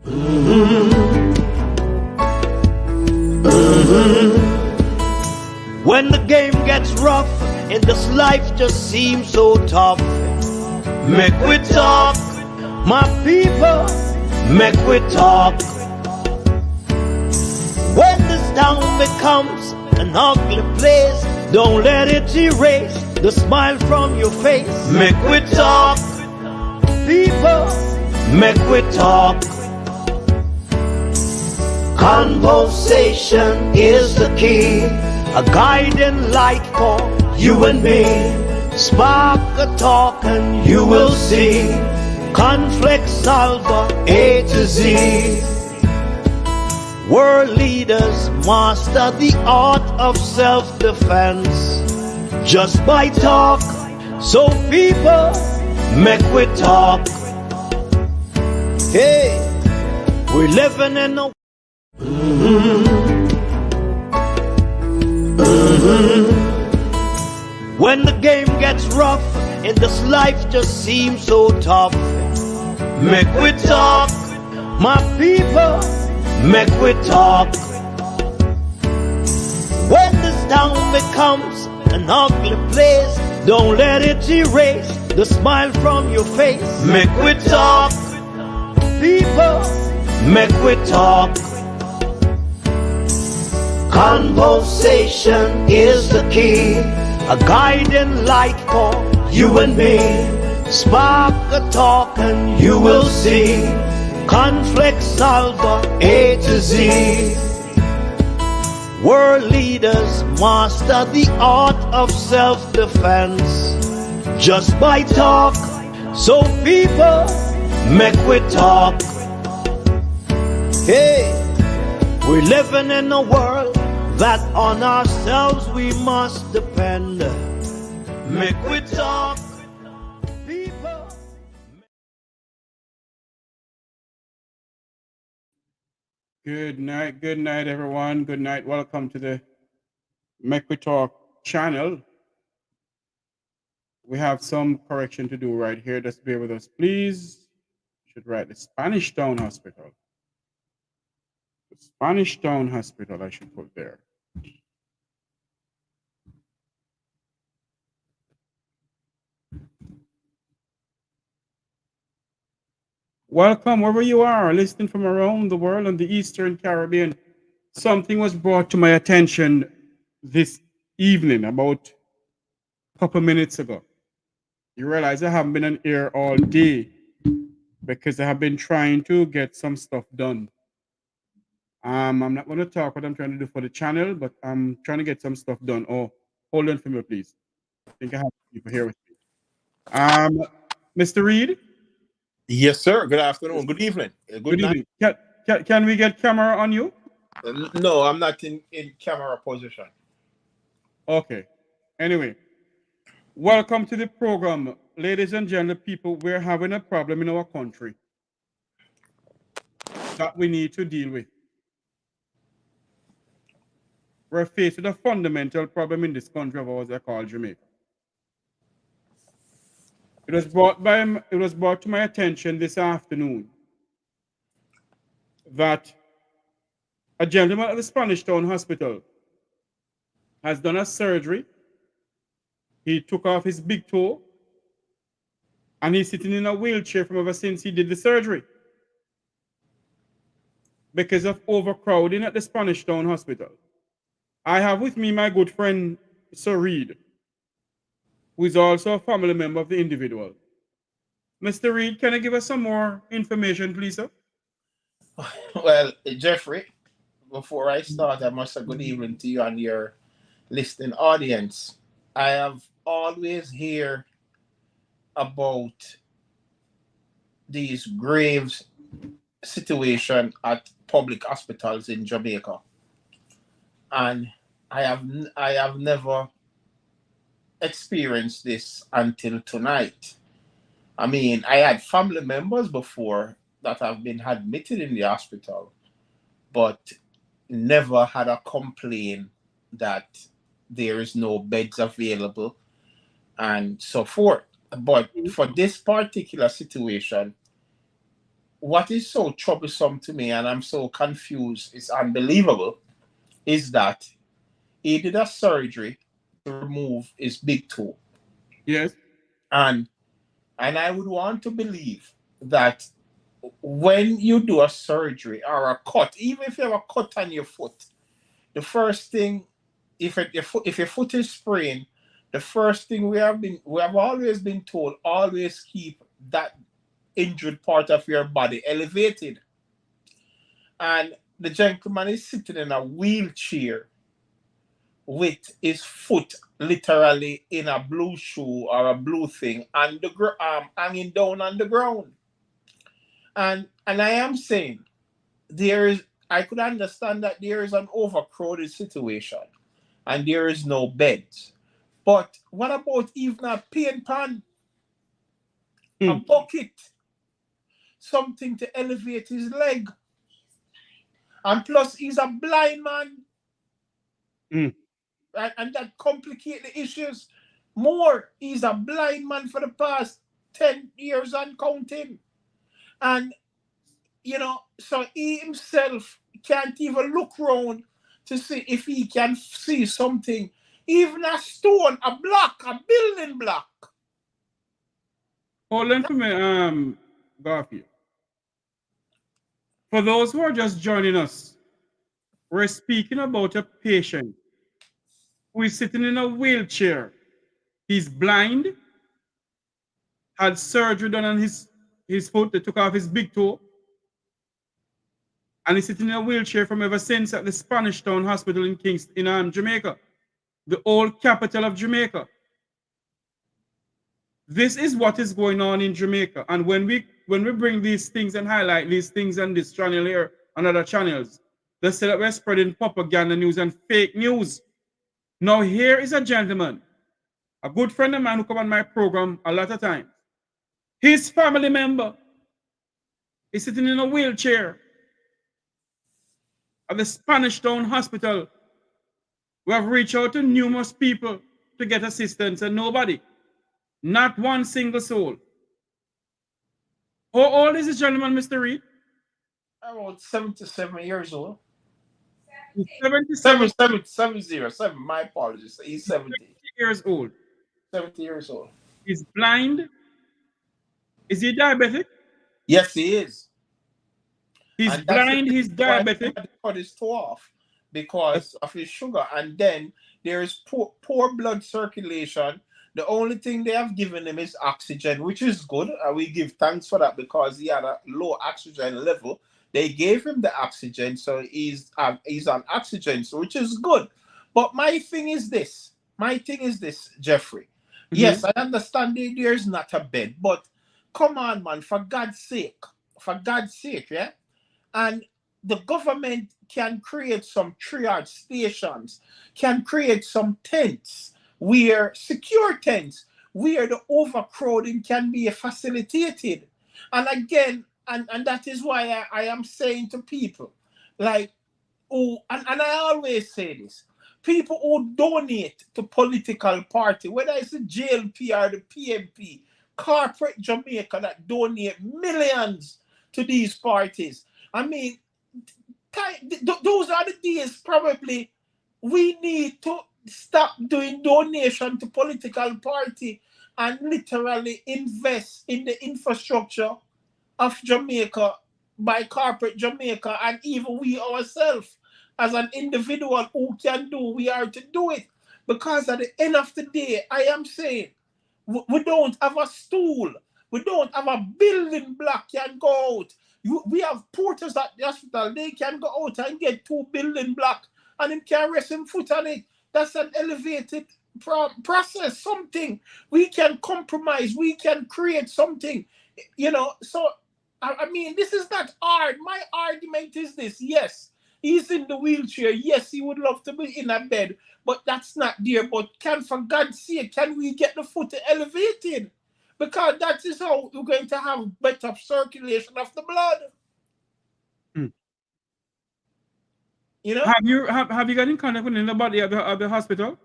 When the game gets rough and this life just seems so tough, make we talk, my people, make we talk. When this town becomes an ugly place, don't let it erase the smile from your face. Make we talk, people, make we talk. Conversation is the key, a guiding light for you and me. Spark a talk and you will see. Conflict solver A to Z. World leaders master the art of self-defense just by talk. So people, make we talk. Hey, we're living in a When the game gets rough and this life just seems so tough, make we talk, my people, make we talk. When this town becomes an ugly place, don't let it erase the smile from your face. Make we talk, people, make we talk. Conversation is the key, a guiding light for you and me. Spark a talk and you will see. Conflict solver A to Z. World leaders master the art of self-defense just by talk. So people, make we talk. Hey, we're living in a world that on ourselves we must depend. Make we talk, people. Good night, everyone. Good night. Welcome to the Make We Talk channel. We have some correction to do right here. Just bear with us, please. Should write the Spanish Town Hospital. The Spanish Town Hospital, I should put there. Welcome, wherever you are, listening from around the world and the Eastern Caribbean. Something was brought to my attention this evening, about a couple minutes ago. You realize I haven't been on air all day because I have been trying to get some stuff done. I'm not going to talk what I'm trying to do for the channel, but I'm trying to get some stuff done. Oh, hold on for me, please. I think I have people here with me. Mr. Reed? Yes, sir. Good afternoon. Good evening. Good night. Evening. Can we get camera on you? No, I'm not in camera position. Okay. Anyway, welcome to the program. Ladies and gentlemen, people, we're having a problem in our country that we need to deal with. We're faced with a fundamental problem in this country of ours called Jamaica. It was brought to my attention this afternoon that a gentleman at the Spanish Town Hospital has done a surgery. He took off his big toe and he's sitting in a wheelchair from ever since he did the surgery because of overcrowding at the Spanish Town Hospital. I have with me my good friend, Sir Reed, who is also a family member of the individual. Mr. Reed, can you give us some more information, please, sir? Well, Jeffrey, before I start, I must say good evening to you and your listening audience. I have always heard about these grave situation at public hospitals in Jamaica, and I have never experienced this until tonight. I mean, I had family members before that have been admitted in the hospital, but never had a complaint that there is no beds available and so forth. But for this particular situation, what is so troublesome to me, and I'm so confused, it's unbelievable, is that he did a surgery to remove his big toe. Yes. And I would want to believe that when you do a surgery or a cut, even if you have a cut on your foot, the first thing, if your foot is sprained, the first thing we have always been told, always keep that injured part of your body elevated. And the gentleman is sitting in a wheelchair with his foot literally in a blue shoe or a blue thing and the hanging down on the ground. And I am saying there is, I could understand that there is an overcrowded situation and there is no beds. But what about even a paint pan, a bucket, something to elevate his leg? And plus, he's a blind man. And that complicates the issues more. He's a blind man for the past 10 years and counting. And, you know, so he himself can't even look around to see if he can see something. Even a stone, a block, a building block. Hold on for me, Garfield. For those who are just joining us, we're speaking about a patient who is sitting in a wheelchair. He's blind, had surgery done on his foot. They took off his big toe. And he's sitting in a wheelchair from ever since at the Spanish Town Hospital in Kingston, in Jamaica, the old capital of Jamaica. This is what is going on in Jamaica. And when we bring these things and highlight these things on this channel here and other channels, they say that we're spreading propaganda news and fake news. Now here is a gentleman, a good friend of mine who come on my program a lot of times. His family member is sitting in a wheelchair at the Spanish Town Hospital. We have reached out to numerous people to get assistance and nobody. Not one single soul. How old is this gentleman, Mr. Reed? About 77 years old. 77. 7. My apologies. He's 70. 70 years old. 70 years old. He's blind. Is he diabetic? Yes, he is. He's blind, he's diabetic. He cut his toe off because of his sugar. And then there is poor blood circulation. The only thing they have given him is oxygen, which is good. And we give thanks for that because he had a low oxygen level. They gave him the oxygen, so he's on oxygen, so which is good. But my thing is this, Jeffrey. Mm-hmm. Yes, I understand there's not a bed, but come on, man, for God's sake, yeah? And the government can create some triage stations, can create some tents, secure tents, where the overcrowding can be facilitated. And again, and that is why I am saying to people, like, and I always say this, people who donate to political party, whether it's the JLP or the PMP, corporate Jamaica that donate millions to these parties. I mean, those are the days probably we need to stop doing donation to political party and literally invest in the infrastructure of Jamaica by corporate Jamaica, and even we ourselves as an individual who can do, we are to do it. Because at the end of the day, I am saying, we don't have a stool, we don't have a building block can go out. We have porters at the hospital, they can go out and get 2 building blocks and him can rest him foot on it. That's an elevated process, something. We can compromise, we can create something, you know. So, I mean, this is not hard. My argument is this. Yes, he's in the wheelchair. Yes, he would love to be in a bed, but that's not there. But for God's sake, can we get the foot elevated? Because that is how we're going to have better circulation of the blood. You know? Have you got in contact with anybody at the hospital?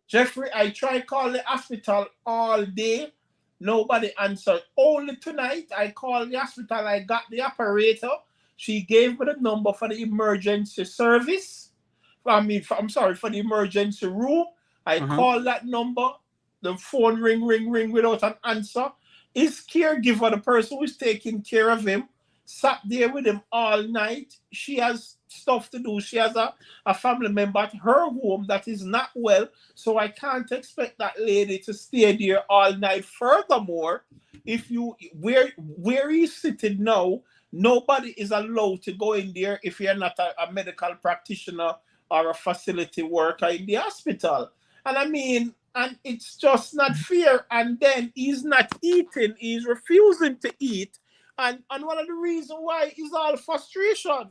Jeffrey, I try to call the hospital all day. Nobody answered. Only tonight, I called the hospital. I got the operator. She gave me the number for the emergency service. I'm sorry, for the emergency room. I called that number. The phone ring without an answer. His caregiver, the person who's taking care of him, sat there with him all night. She has stuff to do. She has a family member at her home that is not well. So I can't expect that lady to stay there all night. Furthermore, if you where he's sitting now, nobody is allowed to go in there if you're not a medical practitioner or a facility worker in the hospital. And I mean, and it's just not fair. And then he's not eating, he's refusing to eat. And one of the reasons why is all frustration.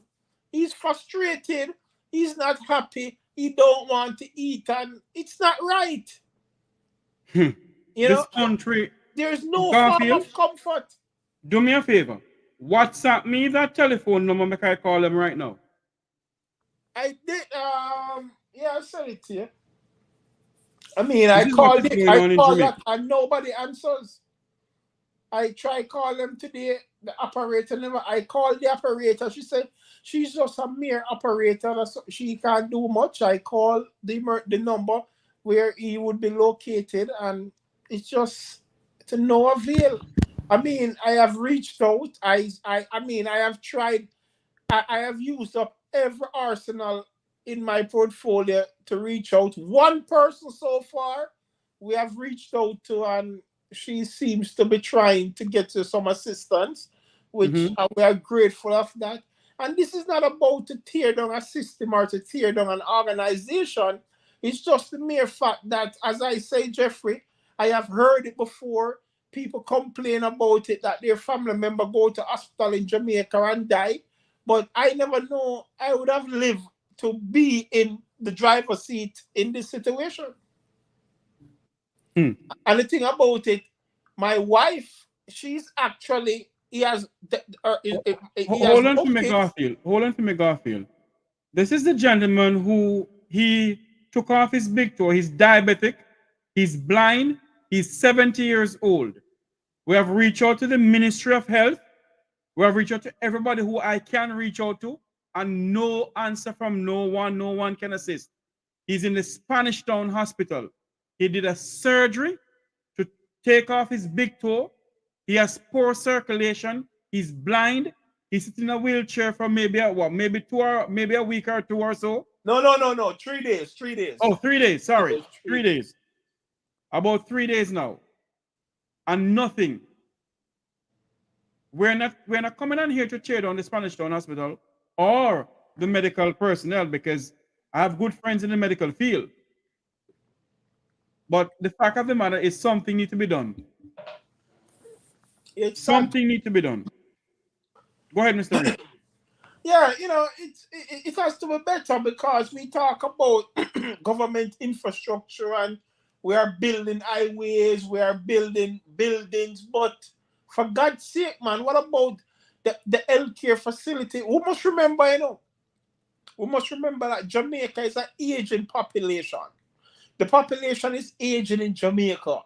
He's frustrated, he's not happy, he don't want to eat, and it's not right. You This know, country, there's no form Garfield, of comfort. do me a favor. WhatsApp me that telephone number, make I call them right now. I did yeah, I'll send it to you. I mean, This I is what called is it, going I on in called Jamaica. that and nobody answers. I try call them today. The operator never. I called the operator. She said she's just a mere operator. She can't do much. I called the number where he would be located, and it's just to no avail. I mean, I have reached out. I mean, I have tried. I have used up every arsenal in my portfolio to reach out. One person so far we have reached out to, and she seems to be trying to get to some assistance, which we are grateful of that. And this is not about to tear down a system or to tear down an organization. It's just the mere fact that, as I say, Jeffrey, I have heard it before. People complain about it, that their family member go to hospital in Jamaica and die. But I never know I would have lived to be in the driver's seat in this situation. And the thing about it, my wife, she's actually, he has Hold on for me, kids. Garfield. Hold on for me, Garfield. This is the gentleman who he took off his big toe. He's diabetic. He's blind. He's 70 years old. We have reached out to the Ministry of Health. We have reached out to everybody who I can reach out to, and no answer from no one. No one can assist. He's in the Spanish Town Hospital. He did a surgery to take off his big toe. He has poor circulation. He's blind. He's sitting in a wheelchair for maybe a week or two or so. No. 3 days. 3 days. Oh, 3 days. Sorry. 3 days. About 3 days now. And nothing. We're not coming on here to tear down the Spanish Town Hospital or the medical personnel, because I have good friends in the medical field. But the fact of the matter is something needs to be done. Something needs to be done. Go ahead, Mr. Reed. Yeah, it has to be better, because we talk about government infrastructure and we are building highways, we are building buildings, but for God's sake, man, what about the healthcare facility? We must remember, that Jamaica is an aging population. The population is aging in Jamaica.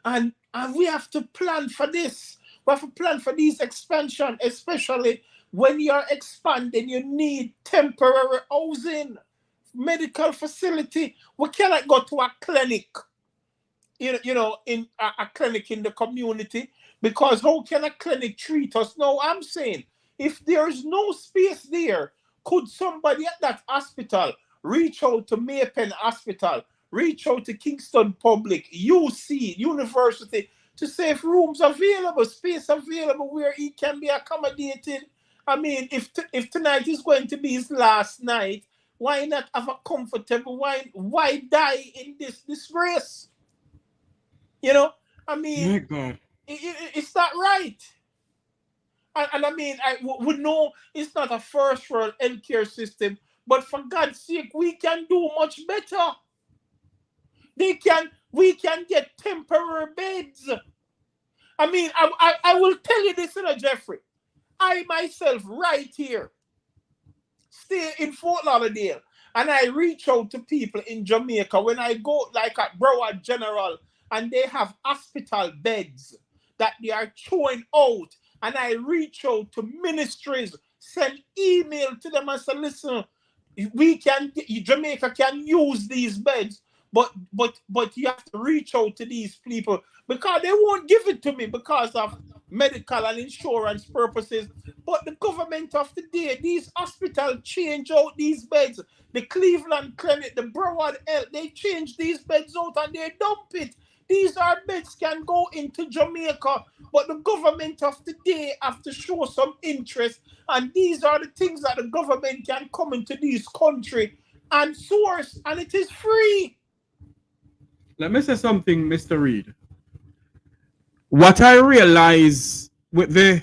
And we have to plan for this. We have to plan for these expansion, especially when you're expanding, you need temporary housing, medical facility. We cannot go to a clinic, in a clinic in the community, because how can a clinic treat us? No, I'm saying, if there is no space there, could somebody at that hospital reach out to Maypen Hospital, reach out to Kingston Public, UC, University, to say if rooms available, space available where he can be accommodated? I mean, if tonight is going to be his last night, why not have a comfortable, why die in this disgrace? I mean, My God. it's not right. And I mean, we know it's not a first world healthcare system, but for God's sake, we can do much better. We can get temporary beds. I mean, I will tell you this, Jeffrey. I myself, right here, stay in Fort Lauderdale, and I reach out to people in Jamaica when I go, like at Broward General and they have hospital beds that they are throwing out. And I reach out to ministries, send email to them and say, listen, Jamaica can use these beds, but you have to reach out to these people because they won't give it to me because of medical and insurance purposes. But the government of the day, these hospitals change out these beds. The Cleveland Clinic, the Broward Health, they change these beds out and they dump it. These are beds can go into Jamaica, but the government of the day have to show some interest. And these are the things that the government can come into this country and source, and it is free. Let me say something, Mr. Reed. What I realize with the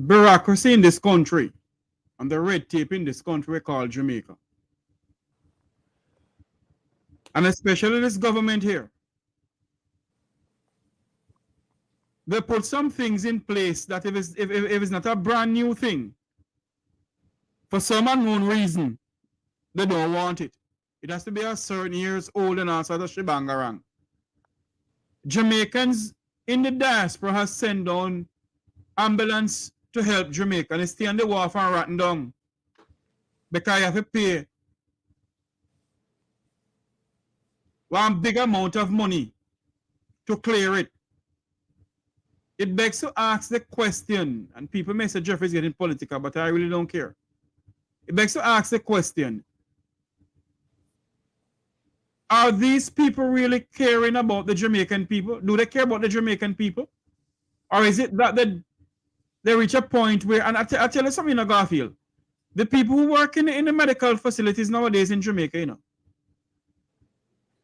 bureaucracy in this country and the red tape in this country called Jamaica, and especially this government here, they put some things in place that if it's not a brand new thing, for some unknown reason, they don't want it. It has to be a certain years old and also the shibangarang. Jamaicans in the diaspora has sent down ambulance to help Jamaica and they stay on the wharf and rotten down because you have to pay one big amount of money to clear it. It begs to ask the question, and people may say Jeffrey's getting political, but I really don't care. It begs to ask the question, are these people really caring about the Jamaican people? Do they care about the Jamaican people? Or is it that they reach a point where, and I tell you something, Garfield, the people who work in the medical facilities nowadays in Jamaica, you know,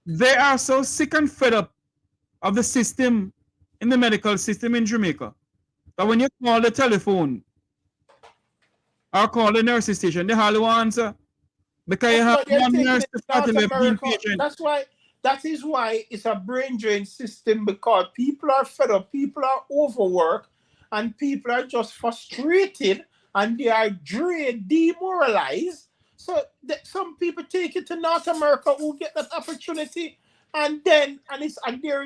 they are so sick and fed up of the system, in the medical system in Jamaica, that when you call the telephone or call the nursing station, they hardly answer. Because you have one nurse to start 11 patients. That is why it's a brain drain system, because people are fed up, people are overworked, and people are just frustrated and they are drained, demoralized. So some people take it to North America who get that opportunity, and there is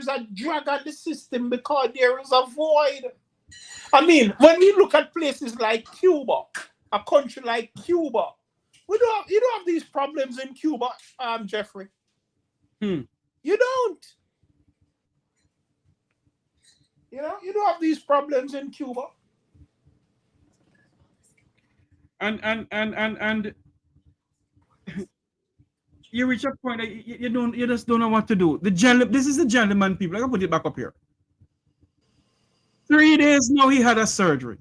a drag on the system because there is a void. I mean, when we look at places like Cuba, a country like Cuba, you don't have these problems in Cuba, Jeffrey. You don't. You don't have these problems in Cuba. And you reach a point that you just don't know what to do. This is the gentleman, people. I can put it back up here. 3 days now he had a surgery.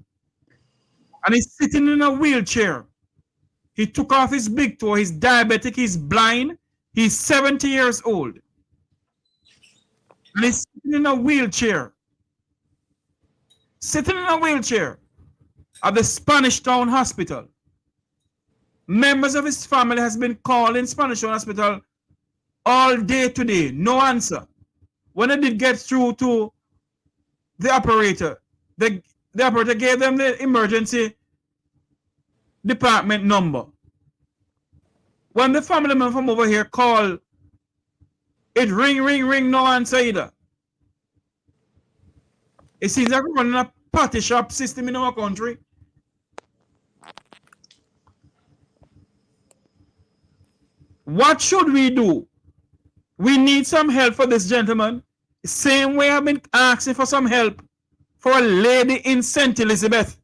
And he's sitting in a wheelchair. He took off his big toe. He's diabetic. He's blind. He's 70 years old. And he's sitting in a wheelchair. Sitting in a wheelchair at the Spanish Town Hospital. Members of his family has been calling Spanish Town Hospital all day today. No answer. When they did get through to the operator, the operator gave them the emergency department number. When the family member from over here called, it ring, no answer either. It seems like we're running a party shop system in our country. What should we do? We need some help for this gentleman. Same way I've been asking for some help for a lady in St. Elizabeth.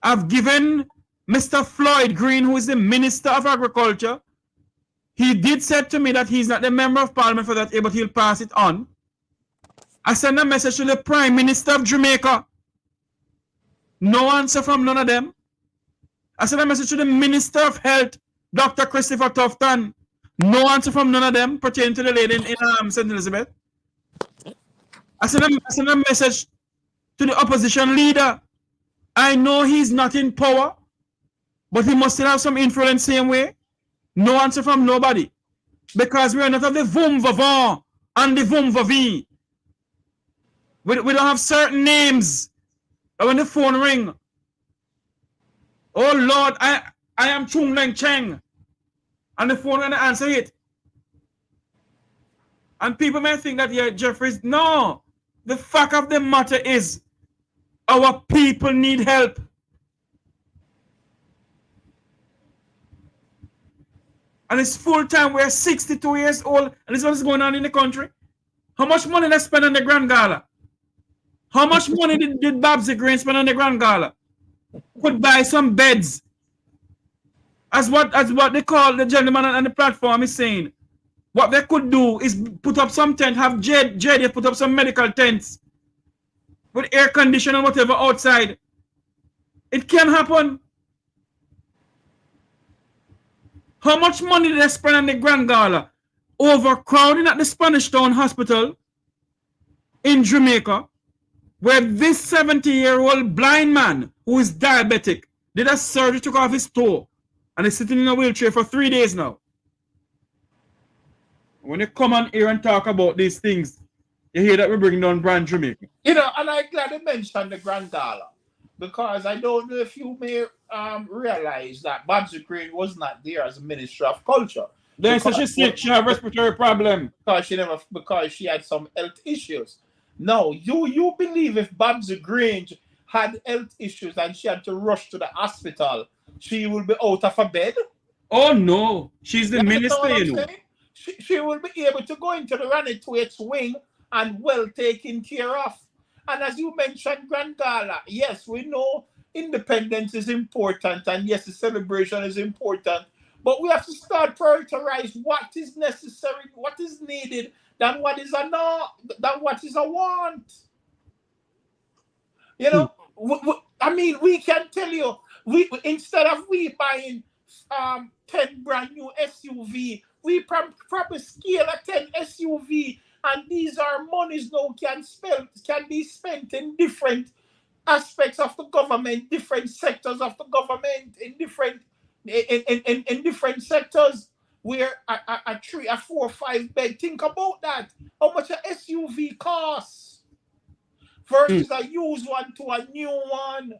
I've given Mr. Floyd Green, who is the Minister of Agriculture. He did say to me that he's not the Member of Parliament for that, but he'll pass it on. I sent a message to the Prime Minister of Jamaica. No answer from none of them. I sent a message to the Minister of Health, Dr. Christopher Tufton. No answer from none of them pertaining to the lady in St. Elizabeth. I sent a message to the opposition leader. I know he's not in power, but he must still have some influence same way. No answer from nobody. Because we are not of the vum vavant and the vum vavi. We don't have certain names. And when the phone ring, oh Lord, I am Chung Leng Cheng. And the phone gonna answer it. And people may think that, yeah, Jeffries, no. The fact of the matter is, our people need help. And it's full time. We're 62 years old, and this is what's going on in the country. How much money they spend on the Grand Gala? How much money did Babsy Green spend on the Grand Gala? Could buy some beds. As what they call the gentleman on the platform is saying. What they could do is put up some tent, have JD put up some medical tents with air conditioning and whatever outside. It can happen. How much money did they spend on the Grand Gala? Overcrowding at the Spanish Town Hospital in Jamaica, where this 70-year-old blind man who is diabetic did a surgery, took off his toe, and is sitting in a wheelchair for 3 days now. When they come on here and talk about these things, you hear that we're bringing down brand Jamaica. You know, and I'm glad you mentioned the Grand Gala, because I don't know if you may realize that Babsy Green was not there as a Minister of Culture. Then she had a respiratory problem. Because she had some health issues. No, you believe if Babsy Green had health issues and she had to rush to the hospital, she will be out of a bed? Oh no, she's the minister, you know. She will be able to go into the Ranitwaite's wing and well taken care of. And as you mentioned, Grand Gala, yes, we know independence is important, and yes, the celebration is important, but we have to start prioritize what is necessary, what is needed, than what is a want. You know, we can tell you, instead of we buying 10 brand new SUV, we probably scale a 10 SUV, and these are monies now can be spent in different aspects of the government, different sectors of the government, in different sectors where a 3, a 4, 5 bed. Think about that. How much an SUV costs versus a used one to a new one.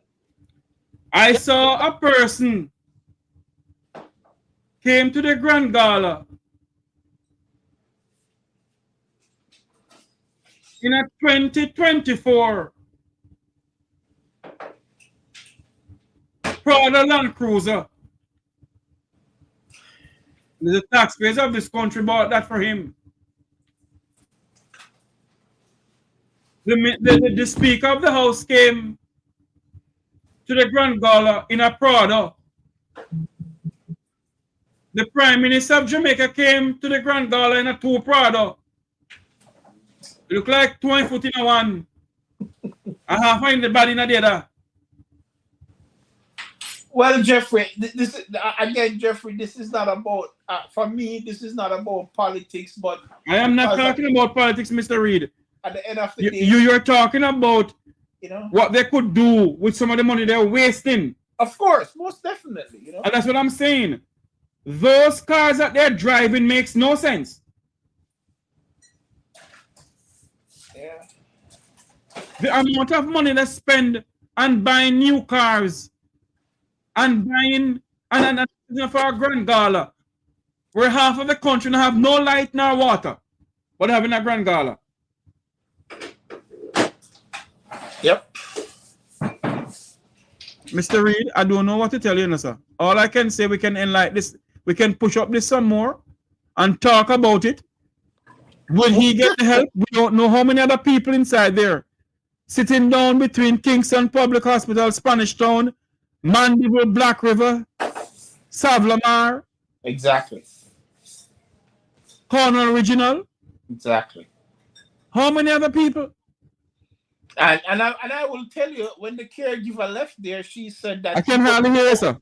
I saw a person came to the Grand Gala in a 2024 Prada Land Cruiser. The taxpayers of this country bought that for him. The Speaker of the House came to the Grand Gala in a Prada. The Prime Minister of Jamaica came to the Grand Gala in a 2 Prada. It look like 20 foot in a one. And half in the body in the other. Well, Jeffrey, this is again, Jeffrey. This is not about for me. This is not about politics, but I am not talking about politics, Mr. Reed. At the end of the day, you're talking about what they could do with some of the money they're wasting. Of course, most definitely. And that's what I'm saying. Those cars that they're driving makes no sense. Yeah. The amount of money they spend on buying new cars and buying and for a Grand Gala, where half of the country have no light nor water, but having a Grand Gala. Yep. Mr. Reed, I don't know what to tell you, sir. All I can say, we can enlighten this, we can push up this some more and talk about it. Will he get the help? We don't know how many other people inside there sitting down between Kingston Public Hospital, Spanish Town, Mandeville, Black River, Savlamar. Exactly. Cornwall Original. Exactly. How many other people? And I will tell you, when the caregiver left there, she said that I can hardly hear you, sir.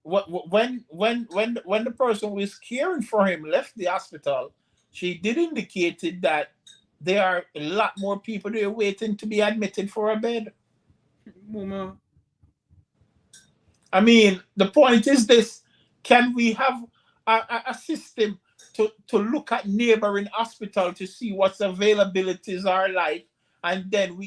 When the person who was caring for him left the hospital, she did indicate that there are a lot more people there waiting to be admitted for a bed. Mama. I mean, the point is this: can we have a system to look at neighboring hospital to see what availabilities are like, and then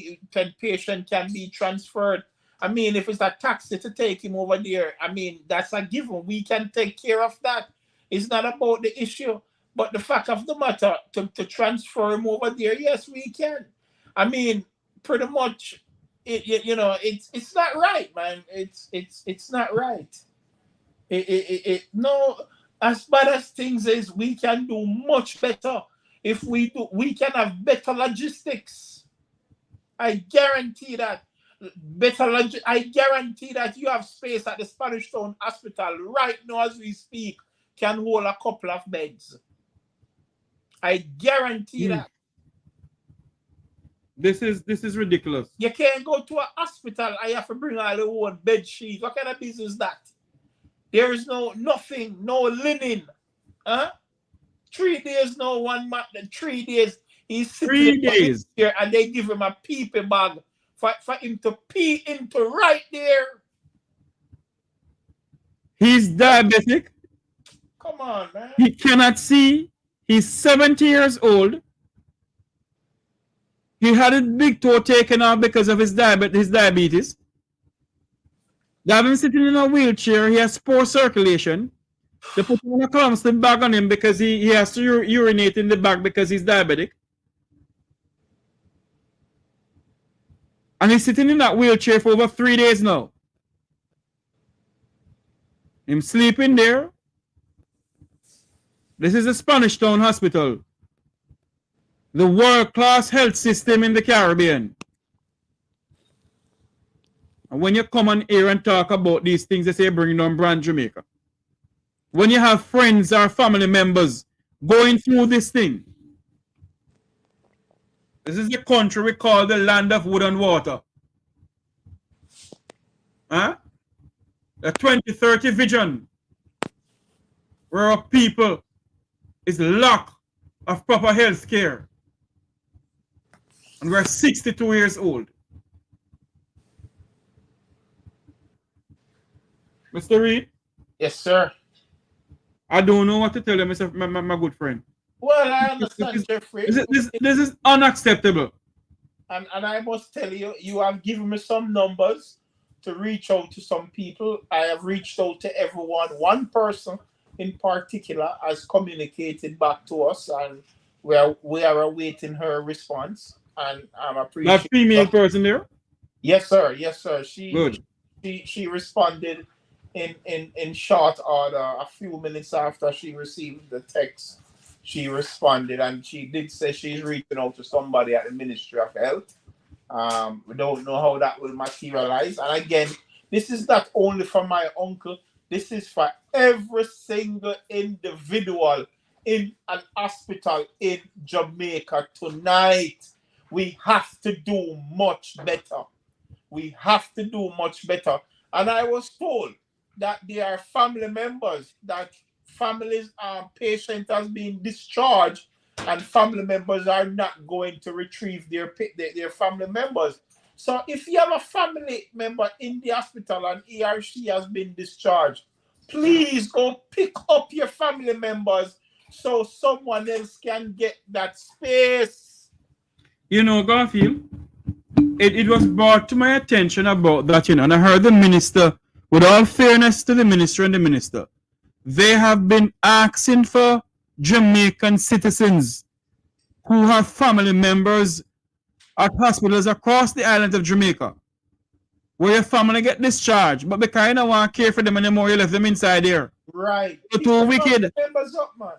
patient can be transferred? I mean, if it's a taxi to take him over there, I mean, that's a given. We can take care of that. It's not about the issue. But the fact of the matter, to transfer him over there, yes, we can. I mean, pretty much, it's not right, man. It's not right. No, as bad as things is, we can do much better. If we do, we can have better logistics. I guarantee that. I guarantee that you have space at the Spanish Town Hospital right now as we speak can hold a couple of beds. I guarantee that. This is ridiculous. You can't go to a hospital. I have to bring all your own bed sheets. What kind of business is that? There is nothing, no linen. Huh? 3 days, no 1 month. 3 days. He's sitting 3 days here and they give him a pee bag for him to pee into right there. He's diabetic. Come on, man. He cannot see. He's 70 years old. He had his big toe taken off because of his diabetes. They have him sitting in a wheelchair. He has poor circulation. They put him on a clumsy bag on him because he has to urinate in the bag because he's diabetic. And he's sitting in that wheelchair for over 3 days now. Him sleeping there. This is the Spanish Town Hospital. The world-class health system in the Caribbean. And when you come on here and talk about these things, they say bring down brand Jamaica. When you have friends or family members going through this thing, this is the country we call the land of wood and water. Huh? The 2030 vision, where our people is lack of proper health care. And we're 62 years old. Mr. Reed? Yes, sir. I don't know what to tell you, Mr. My good friend. Well, I understand, Jeffrey. This is unacceptable. And I must tell you, you have given me some numbers to reach out to some people. I have reached out to everyone. One person in particular has communicated back to us, and we are awaiting her response. And I'm appreciating that female person there. Yes, sir. Yes, sir. Good. She responded in short order. A few minutes after she received the text, she responded, and she did say she's reaching out to somebody at the Ministry of Health. We don't know how that will materialize. And again, this is not only for my uncle. This is for every single individual in an hospital in Jamaica tonight. We have to do much better. We have to do much better. And I was told that there are family members, that families, patient has been discharged, and family members are not going to retrieve their family members. So if you have a family member in the hospital and he or she has been discharged, please go pick up your family members so someone else can get that space. You know, Garfield, it was brought to my attention about that, and I heard the minister, with all fairness to the minister and the minister, they have been asking for Jamaican citizens who have family members at hospitals across the island of Jamaica, where your family get discharged, but because you don't want to care for them anymore, you left them inside there. Right. You're too wicked. Members up, man.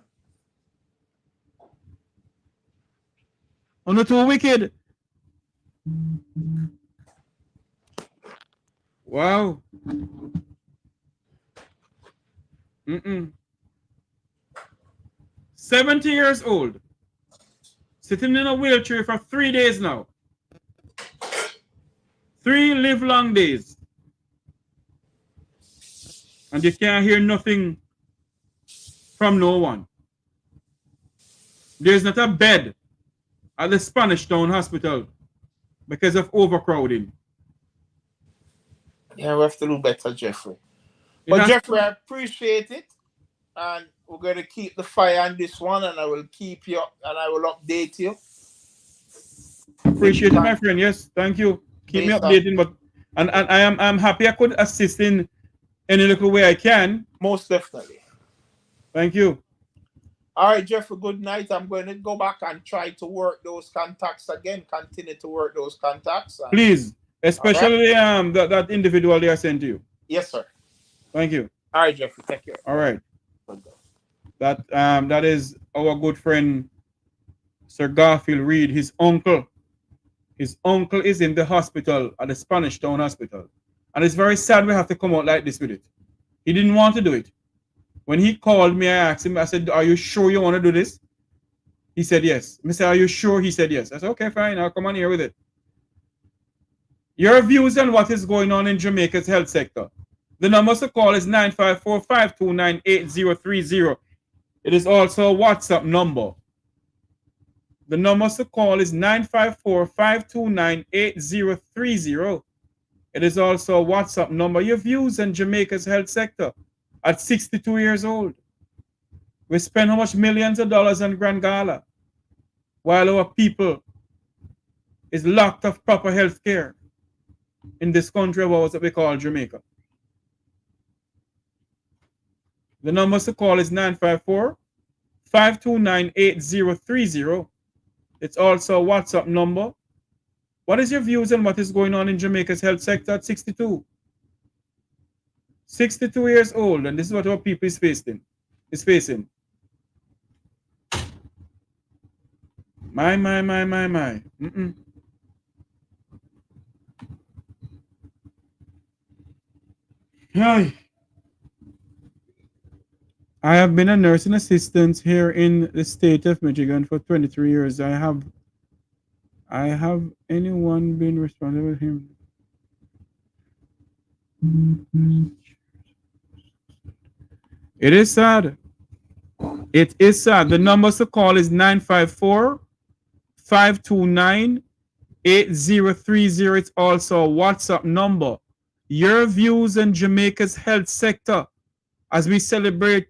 You're too wicked. Wow. 70 years old, sitting in a wheelchair for 3 days now. 3 livelong days. And you can't hear nothing from no one. There's not a bed at the Spanish Town Hospital because of overcrowding. Yeah, we have to do better, Jeffrey. But Jeffrey, I appreciate it. And we're going to keep the fire on this one, and I will keep you, and I will update you. Appreciate it, my friend. Yes, thank you. Keep me updating, but and I'm happy I could assist in any little way I can. Most definitely. Thank you. All right, Jeffrey, good night. I'm going to go back and try to work those contacts again, continue to work those contacts. Please, all right. especially that individual they are sent to you. Yes, sir. Thank you. All right, Jeffrey, take care. All right. That is our good friend Sir Garfield Reed, his uncle. His uncle is in the hospital at the Spanish Town Hospital. And it's very sad we have to come out like this with it. He didn't want to do it. When he called me, I asked him, I said, are you sure you want to do this? He said, yes. I said, are you sure? He said, yes. I said, okay, fine. I'll come on here with it. Your views on what is going on in Jamaica's health sector. The number to call is 954-529-8030. It is also a WhatsApp number. The number to call is 954-529-8030. It is also a WhatsApp number. Your views on Jamaica's health sector at 62 years old. We spend how much millions of dollars on Grand Gala while our people is locked of proper health care in this country of ours that we call Jamaica. The number to call is 954-529-8030. It's also a WhatsApp number. What is your views on what is going on in Jamaica's health sector at 62? 62 years old, and this is what our people is facing. My. Hi. I have been a nursing assistant here in the state of Michigan for 23 years. I have anyone been responsible with him? It is sad. It is sad. The number to call is 954-529-8030. It's also a WhatsApp number. Your views on Jamaica's health sector as we celebrate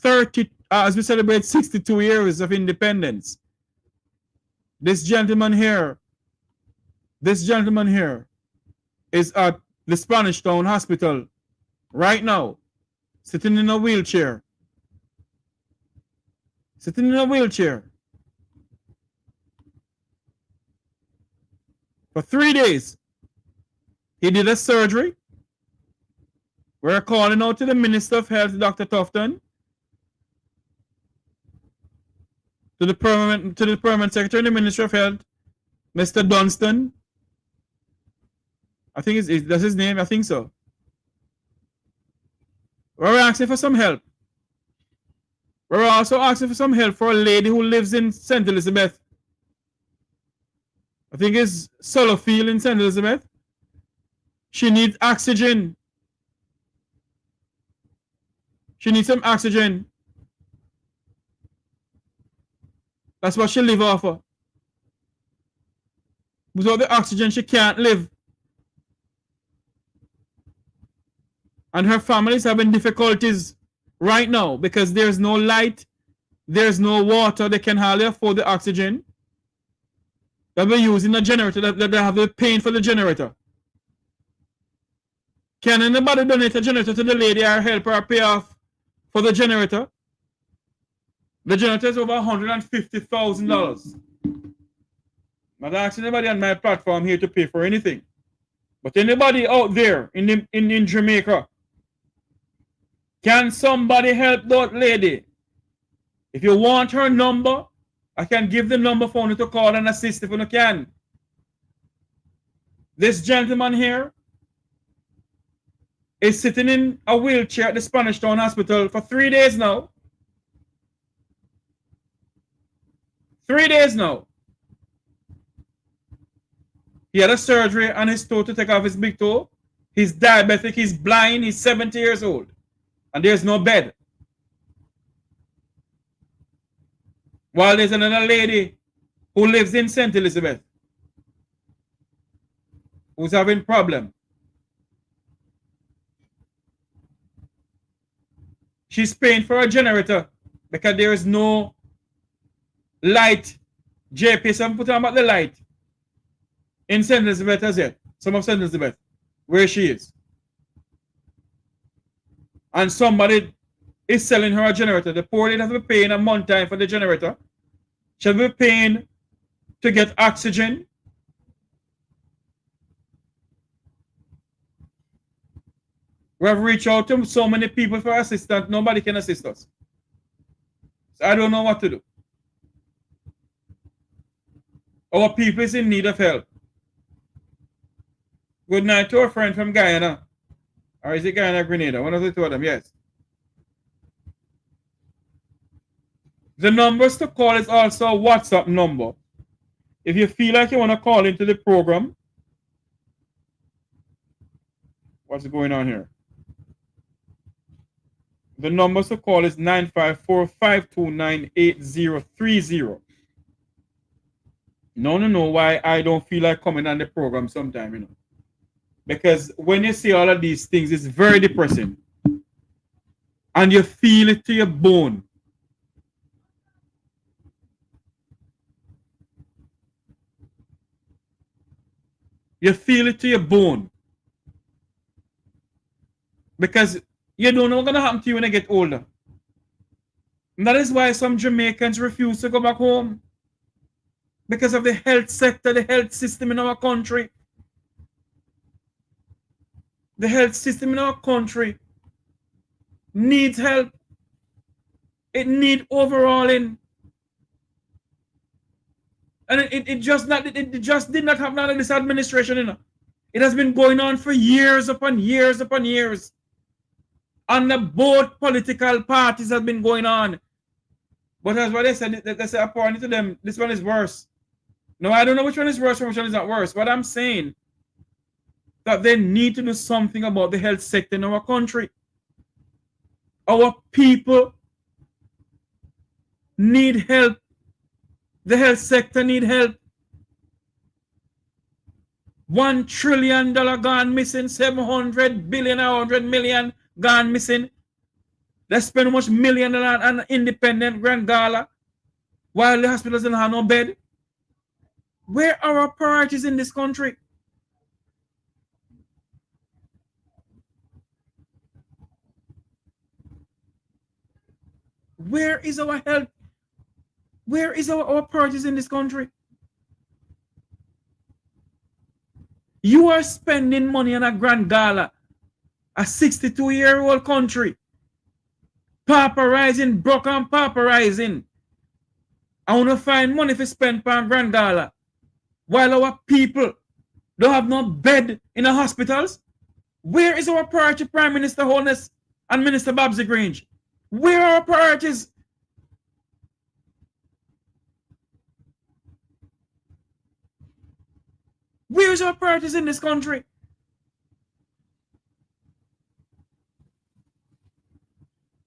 62 years of independence. This gentleman here is at the Spanish Town Hospital right now, sitting in a wheelchair. For 3 days. He did a surgery. We're calling out to the Minister of Health, Dr. Tufton, to the permanent secretary in the Ministry of Health, Mr. Dunstan. I think that's his name. I think so. We're asking for some help. We're also asking for some help for a lady who lives in St. Elizabeth. I think it's Socio-political in St. Elizabeth. She needs oxygen. She needs some oxygen. That's what she live off of. Without the oxygen, she can't live. And her family is having difficulties right now because there's no light, there's no water, they can hardly afford the oxygen. They'll be using a generator, that they have to pay for the generator. Can anybody donate a generator to the lady or help her pay off for the generator? The generator is over $150,000. Not asking anybody on my platform here to pay for anything. But anybody out there in Jamaica, can somebody help that lady? If you want her number, I can give the number for you to call and assist if you can. This gentleman here is sitting in a wheelchair at the Spanish Town Hospital for 3 days now. 3 days now. He had a surgery on his toe to take off his big toe. He's diabetic, he's blind, he's 70 years old. And there's no bed. While there's another lady who lives in St. Elizabeth who's having problem. She's paying for a generator because there is no light. JP, some put on about the light in St. Elizabeth as yet. Some of St. Elizabeth, where she is. And somebody is selling her a generator. The poor lady has to be paying a month time for the generator. She'll be paying to get oxygen. We have reached out to so many people for assistance. Nobody can assist us. So I don't know what to do. Our people is in need of help. Good night to our friend from Guyana. Or is it Guyana, Grenada? One of the two of them, yes. The numbers to call is also a WhatsApp number. If you feel like you want to call into the program, what's going on here? The numbers to call is 954-529-8030. No, why I don't feel like coming on the program sometime, you know. Because when you see all of these things, it's very depressing. And you feel it to your bone. You feel it to your bone. Because you don't know what's going to happen to you when you get older. And that is why some Jamaicans refuse to go back home. Because of the health sector, the health system in our country. The health system in our country needs help. It needs overhauling. And it just did not happen under this administration, you know. It has been going on for years upon years upon years. Under both political parties has been going on. But as what they said, they say according to them, this one is worse. No, I don't know which one is worse and which one is not worse. But I'm saying that they need to do something about the health sector in our country. Our people need help. The health sector need help. $1 trillion gone missing, 700 billion or 100 million gone missing. They spend much million on independent grand gala while the hospitals don't have no bed. Where are our priorities in this country? Where is our health? Where is our priorities in this country? You are spending money on a grand gala, a 62-year-old country, pauperizing, broken pauperizing. I want to find money to spend on grand gala, while our people don't have no bed in the hospitals. Where is our priority, Prime Minister Holness and Minister Babsy Grange? Where are our priorities? Where is our priorities in this country?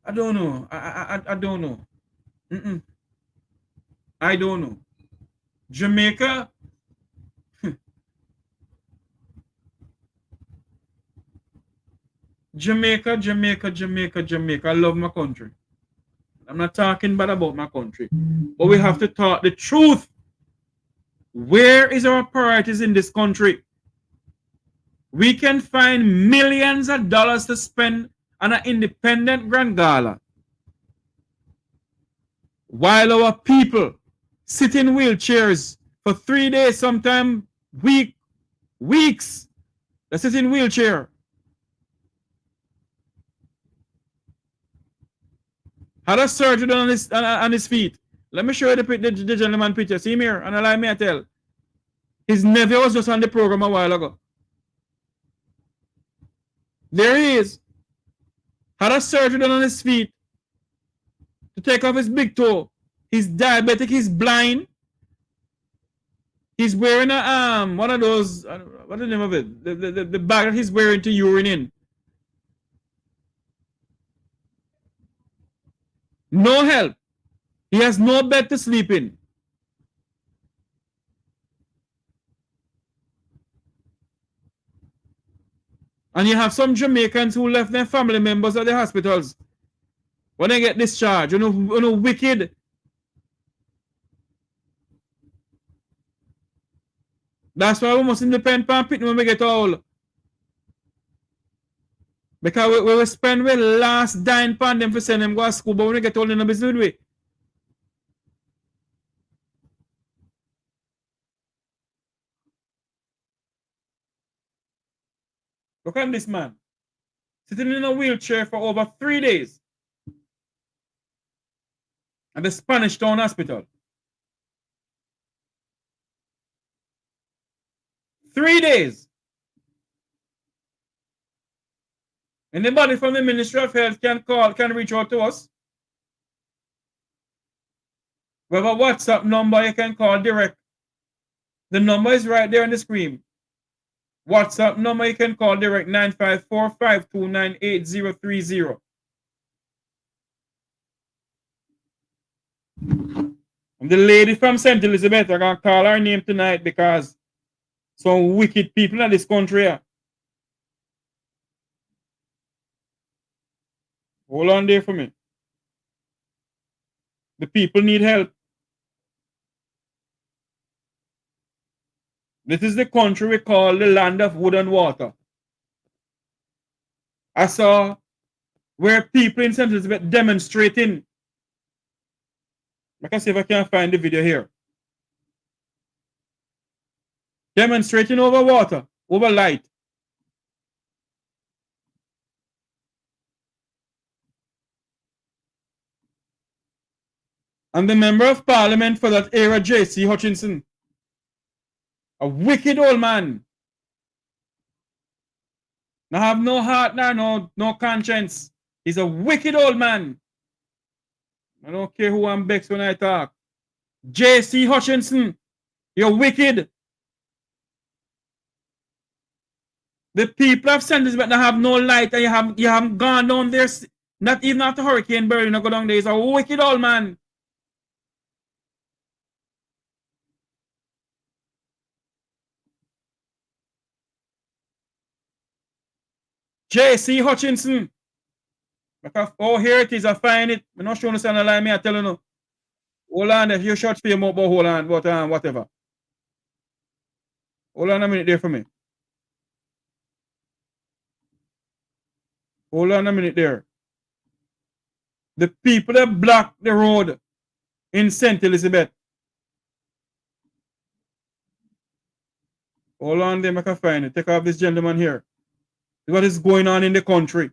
I don't know. I don't know. I don't know. Jamaica. Jamaica. I love my country. I'm not talking bad about my country. But we have to talk the truth. Where is our priorities in this country? We can find millions of dollars to spend on an independent grand gala, while our people sit in wheelchairs for 3 days, sometimes weeks. They sit in wheelchair. Had a surgery done on his feet. Let me show you the gentleman picture. See him here, and allow me to tell. His nephew was just on the program a while ago. There he is. Had a surgery done on his feet to take off his big toe. He's diabetic, he's blind. He's wearing a one of those, what's the name of it? The bag that he's wearing to urine in. No help. He has no bed to sleep in. And you have some Jamaicans who left their family members at the hospitals when they get discharged. You know, wicked. That's why we must depend on people when we get old. Because we spend the last dime on them for send them go to school, but when we get told in the business with. Look at this man. Sitting in a wheelchair for over 3 days. At the Spanish Town Hospital. 3 days. Anybody from the Ministry of Health can reach out to us. We have a WhatsApp number you can call direct. The number is right there on the screen. WhatsApp number you can call direct 954-529-8030. The lady from St. Elizabeth, I'm going to call her name tonight because some wicked people in this country here. Hold on there for me. The people need help. This is the country we call the land of wood and water. I saw where people in St. Elizabeth demonstrating. I can see if I can find the video here. Demonstrating over water, over light. And the member of parliament for that era, J.C. Hutchinson, a wicked old man. Now have no heart, no conscience. He's a wicked old man. I don't care who I'm vexed when I talk. J.C. Hutchinson, you're wicked. The people of St. Elizabeth have no light, and you haven't gone down there, not even after Hurricane Barry, you go down there. He's a wicked old man. J.C. Hutchinson. Oh, here it is. I find it. I'm not sure you a lie. Me, I tell you no. Hold on. If you short for your mouth, but hold on. But whatever. Hold on a minute there for me. Hold on a minute there. The people that blocked the road in St. Elizabeth. Hold on there, I can find it. Take off this gentleman here. What is going on in the country?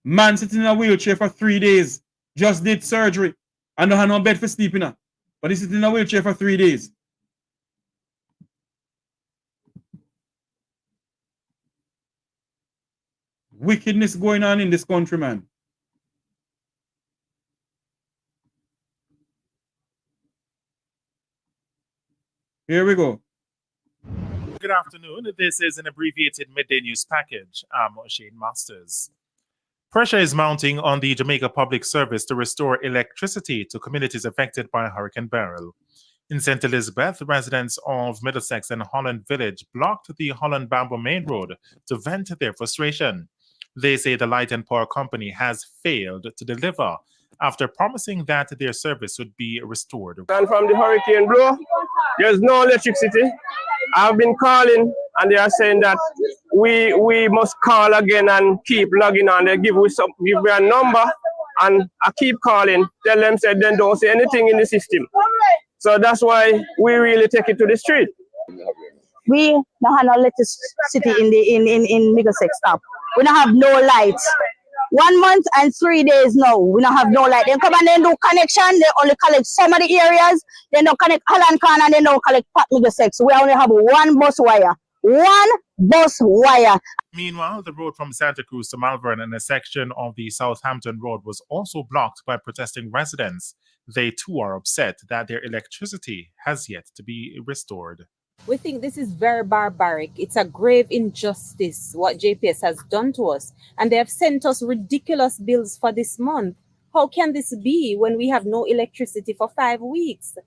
Man sitting in a wheelchair for 3 days. Just did surgery. And don't have no bed for sleeping at. But he's sitting in a wheelchair for 3 days. Wickedness going on in this country, man. Here we go. Good afternoon. This is an abbreviated midday news package. I'm Shane Masters. Pressure is mounting on the Jamaica Public Service to restore electricity to communities affected by Hurricane Beryl. In St. Elizabeth, residents of Middlesex and Holland Village blocked the Holland-Bamboo Main Road to vent their frustration. They say the light and power company has failed to deliver after promising that their service would be restored. And from the hurricane blow, there's no electricity. I've been calling and they are saying that we must call again and keep logging on. They give me a number and I keep calling, tell them said they don't see anything in the system. So that's why we really take it to the street. We don't have no electricity in Middlesex stop. We don't have no lights. 1 month and 3 days now, we don't have no light. They come and they do connection, they only collect some of the areas, they don't connect Holland Corner and they don't collect Pat Middlesex. We only have one bus wire. One bus wire. Meanwhile, the road from Santa Cruz to Malvern and a section of the Southampton Road was also blocked by protesting residents. They too are upset that their electricity has yet to be restored. We think this is very barbaric. It's a grave injustice what JPS has done to us. And they have sent us ridiculous bills for this month. How can this be when we have no electricity for 5 weeks?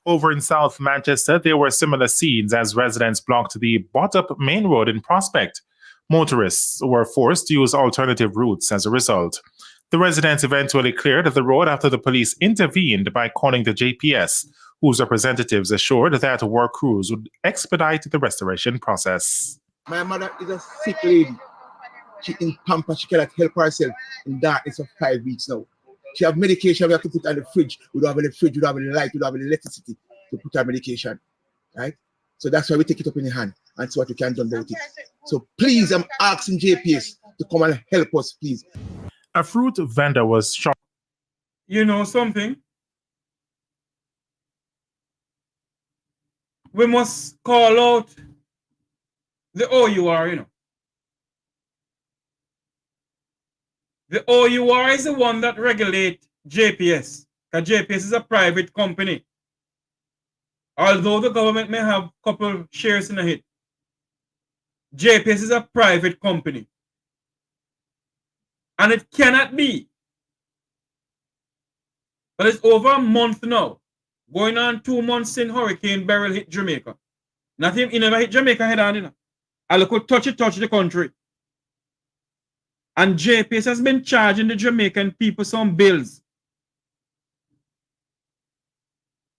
Over in South Manchester, there were similar scenes as residents blocked the Bottup Main Road in Prospect. Motorists were forced to use alternative routes as a result. The residents eventually cleared the road after the police intervened by calling the JPS, whose representatives assured that work crews would expedite the restoration process. My mother is a sick lady. She in pamper. She cannot help herself in darkness for 5 weeks now. She have medication we have to put on the fridge. We don't have any fridge, we don't have any light, we don't have any electricity to put our medication. Right? So that's why we take it up in the hand and see what we can do about it. So please, I'm asking JPS to come and help us, please. A fruit vendor was shot. You know something? We must call out the OUR, you know. The OUR is the one that regulates JPS. Because JPS is a private company. Although the government may have a couple shares in it, JPS is a private company. And it cannot be. But it's over a month now. Going on 2 months since Hurricane Beryl hit Jamaica. Nothing, it never hit Jamaica head on, you know. And look, touch the country. And JPS has been charging the Jamaican people some bills.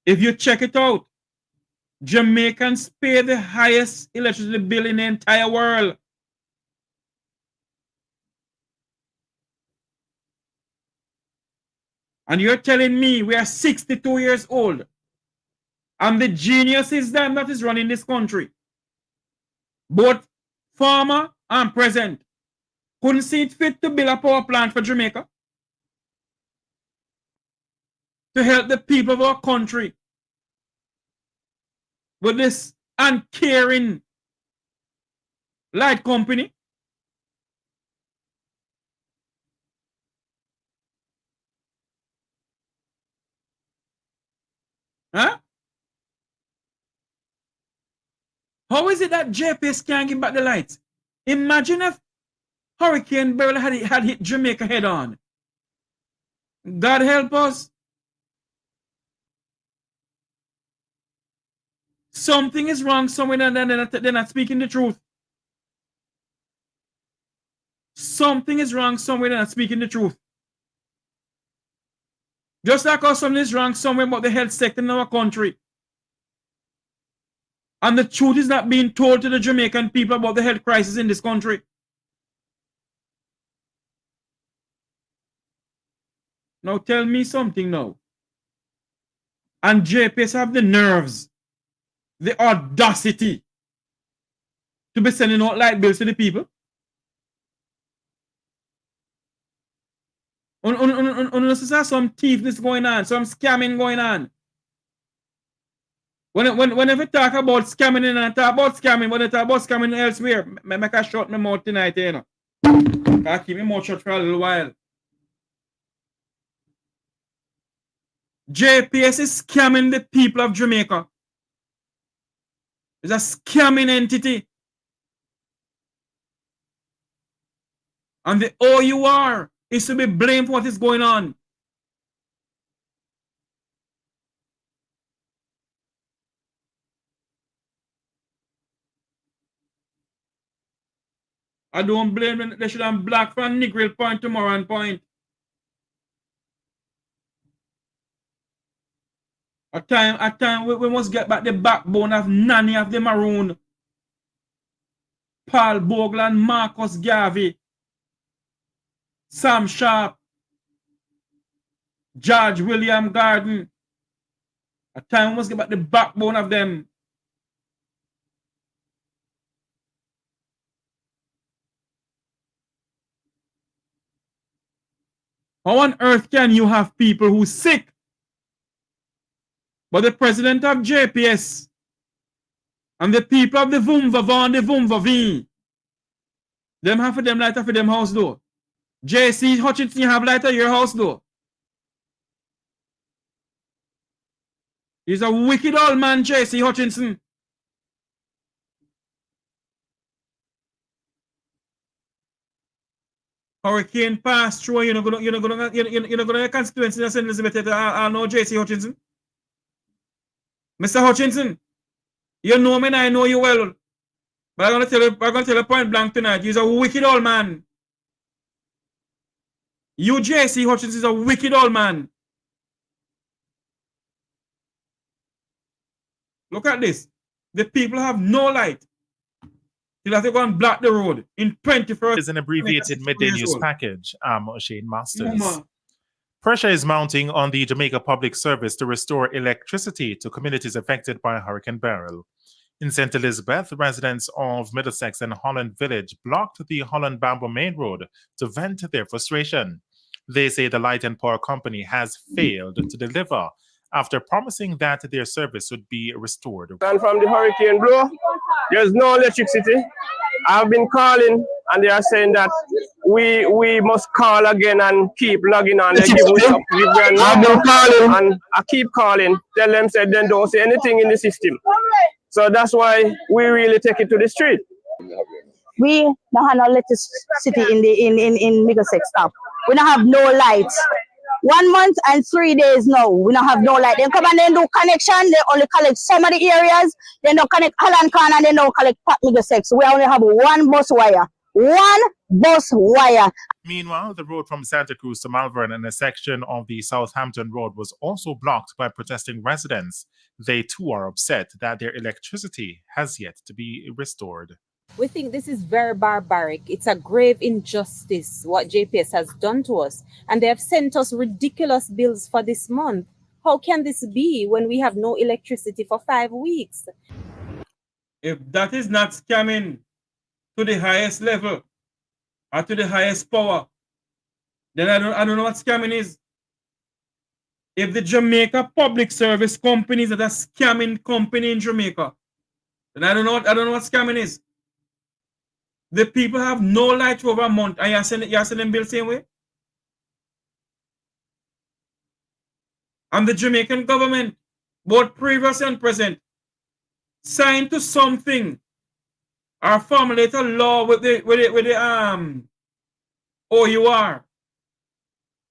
If you check it out, Jamaicans pay the highest electricity bill in the entire world. And you're telling me we are 62 years old. And the genius is them that is running this country. Both former and present couldn't see it fit to build a power plant for Jamaica to help the people of our country with this uncaring light company. Huh? How is it that JPS can't give back the lights? Imagine if Hurricane Beryl had hit Jamaica head on. God help us. Something is wrong somewhere and they're not speaking the truth. Something is wrong somewhere, they're not speaking the truth. Just like how something is wrong somewhere about the health sector in our country. And the truth is not being told to the Jamaican people about the health crisis in this country. Now tell me something now. And JPS have the nerves, the audacity to be sending out light bills to the people. Unless there's some thiefness going on, some scamming going on. Whenever talk about scamming and I talk about scamming, when I talk about scamming elsewhere, I make a shut my mouth tonight, you know. I keep my mouth shut for a little while. JPS is scamming the people of Jamaica. It's a scamming entity. And the OUR is to be blamed for what is going on. I don't blame them. They should have black for a Negril point tomorrow and point. A time we must get back the backbone of Nanny of the Maroon, Paul Bogle and Marcus Garvey, Sam Sharp, George William Garden. A time we must get back the backbone of them. How on earth can you have people who sick? But the president of JPS and the people of the Vumva and the Vumva V, them have for them lighter for them house door. JC Hutchinson, you have lighter your house door. He's a wicked old man, JC Hutchinson. Hurricane passed through, you're not gonna constituency in St. Elizabeth. I know JC Hutchinson. Mr. Hutchinson, you know me and I know you well. But I'm gonna tell you point blank tonight. You're a wicked old man. You, JC Hutchinson, is a wicked old man. Look at this. The people have no light. You'll have to go and block the road in 21st. Is an abbreviated midday news package, Shane Masters. Mama. Pressure is mounting on the Jamaica Public Service to restore electricity to communities affected by Hurricane Beryl. In St. Elizabeth, residents of Middlesex and Holland Village blocked the Holland Bamboo Main Road to vent their frustration. They say the light and power company has failed to deliver after promising that their service would be restored. And from the hurricane blow, there's no electricity. I've been calling and they are saying that we must call again and keep logging on. They give their number. I've been calling and I keep calling. Tell them said they don't see anything in the system. So that's why we really take it to the street. We don't have no electricity in Middlesex stop. We don't have no lights. 1 month and 3 days now, we don't have no light. They come and then do connection. They only collect some of the areas. They don't connect Holland Corner and they don't collect Middlesex. We only have one bus wire. One bus wire. Meanwhile, the road from Santa Cruz to Malvern and a section of the Southampton Road was also blocked by protesting residents. They too are upset that their electricity has yet to be restored. We think this is very barbaric. It's a grave injustice what JPS has done to us. And they have sent us ridiculous bills for this month. How can this be when we have no electricity for 5 weeks? If that is not scamming to the highest level or to the highest power, then I don't know what scamming is. If the Jamaica Public Service Company is not a scamming company in Jamaica, then I don't know what scamming is. The people have no light for over a month, and you're sending bills same way. And the Jamaican government, both previous and present, signed to something or formulate a law with the OUR.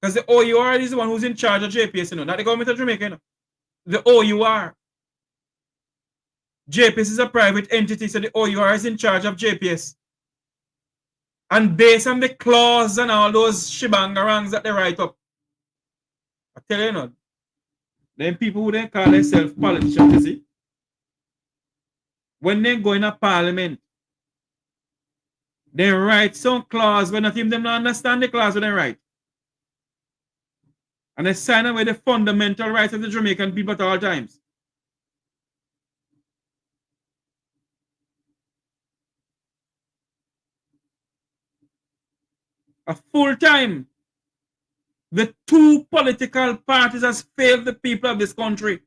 Because the OUR is the one who's in charge of JPS, not the government of Jamaica. The OUR. JPS is a private entity, so the OUR is in charge of JPS. And based on the clause and all those shibangarangs that they write up, I tell you not, them people who they call themselves politicians, you see, when they go in a parliament, they write some clause when not even them not understand the clause when they write. And they sign away the fundamental rights of the Jamaican people at all times. A full time, the two political parties has failed the people of this country.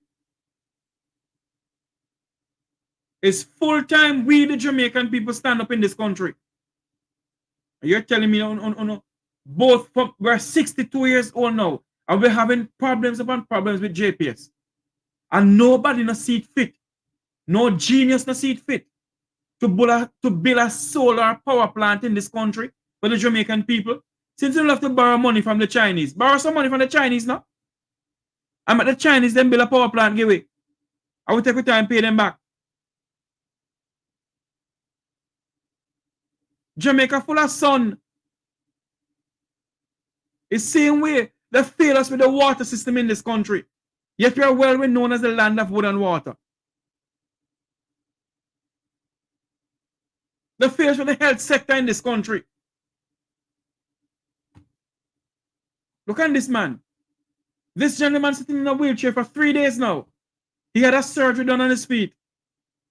It's full time we the Jamaican people stand up in this country. You're telling me both we're 62 years old now and we're having problems upon problems with JPS. And nobody no see it fit. No genius no see it fit to build a solar power plant in this country for the Jamaican people. Since you have to borrow money from the Chinese, borrow some money from the Chinese now. I'm at the Chinese then build a power plant give away. I will take the time pay them back. Jamaica full of sun. It's the same way they fail us with the water system in this country. Yet we are well known as the land of wood and water. They fail us with the health sector in this country. Look at this man. This gentleman sitting in a wheelchair for 3 days now. He had a surgery done on his feet.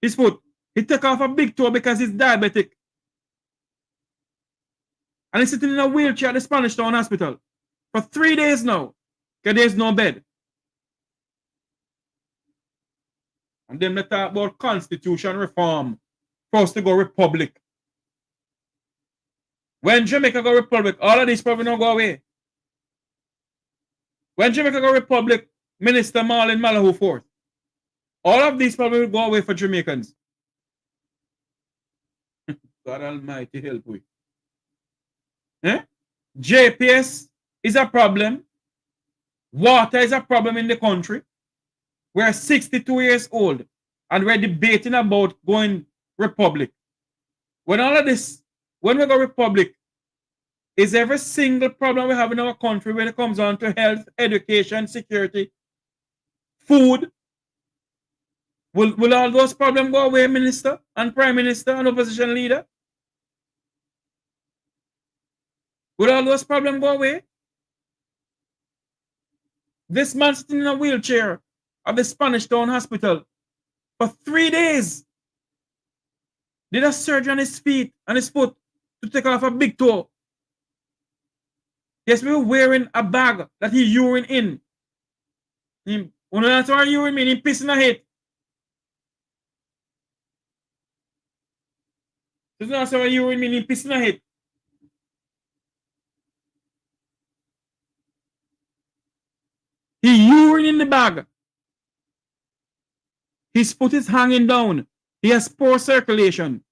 His foot. He took off a big toe because he's diabetic. And he's sitting in a wheelchair at the Spanish Town Hospital for 3 days now. Because there's no bed. And then they talk about constitution reform. For us to go republic. When Jamaica go republic, all of these probably don't go away. When Jamaica go republic, Minister Marlon Malahoo forth. All of these probably will go away for Jamaicans. God Almighty help we. JPS is a problem. Water is a problem in the country. We're 62 years old and we're debating about going republic. When all of this, when we go republic, is every single problem we have in our country when it comes on to health, education, security, food, Will all those problems go away, Minister and Prime Minister and opposition leader? Will all those problems go away? This man sitting in a wheelchair at the Spanish Town Hospital for 3 days. Did a surgery on his feet and his foot to take off a big toe. Yes, we were wearing a bag that he urine in. When that's what urine mean, he pissing a head. That's not what urine mean, he pissing a head. He urine in the bag. His foot is hanging down. He has poor circulation.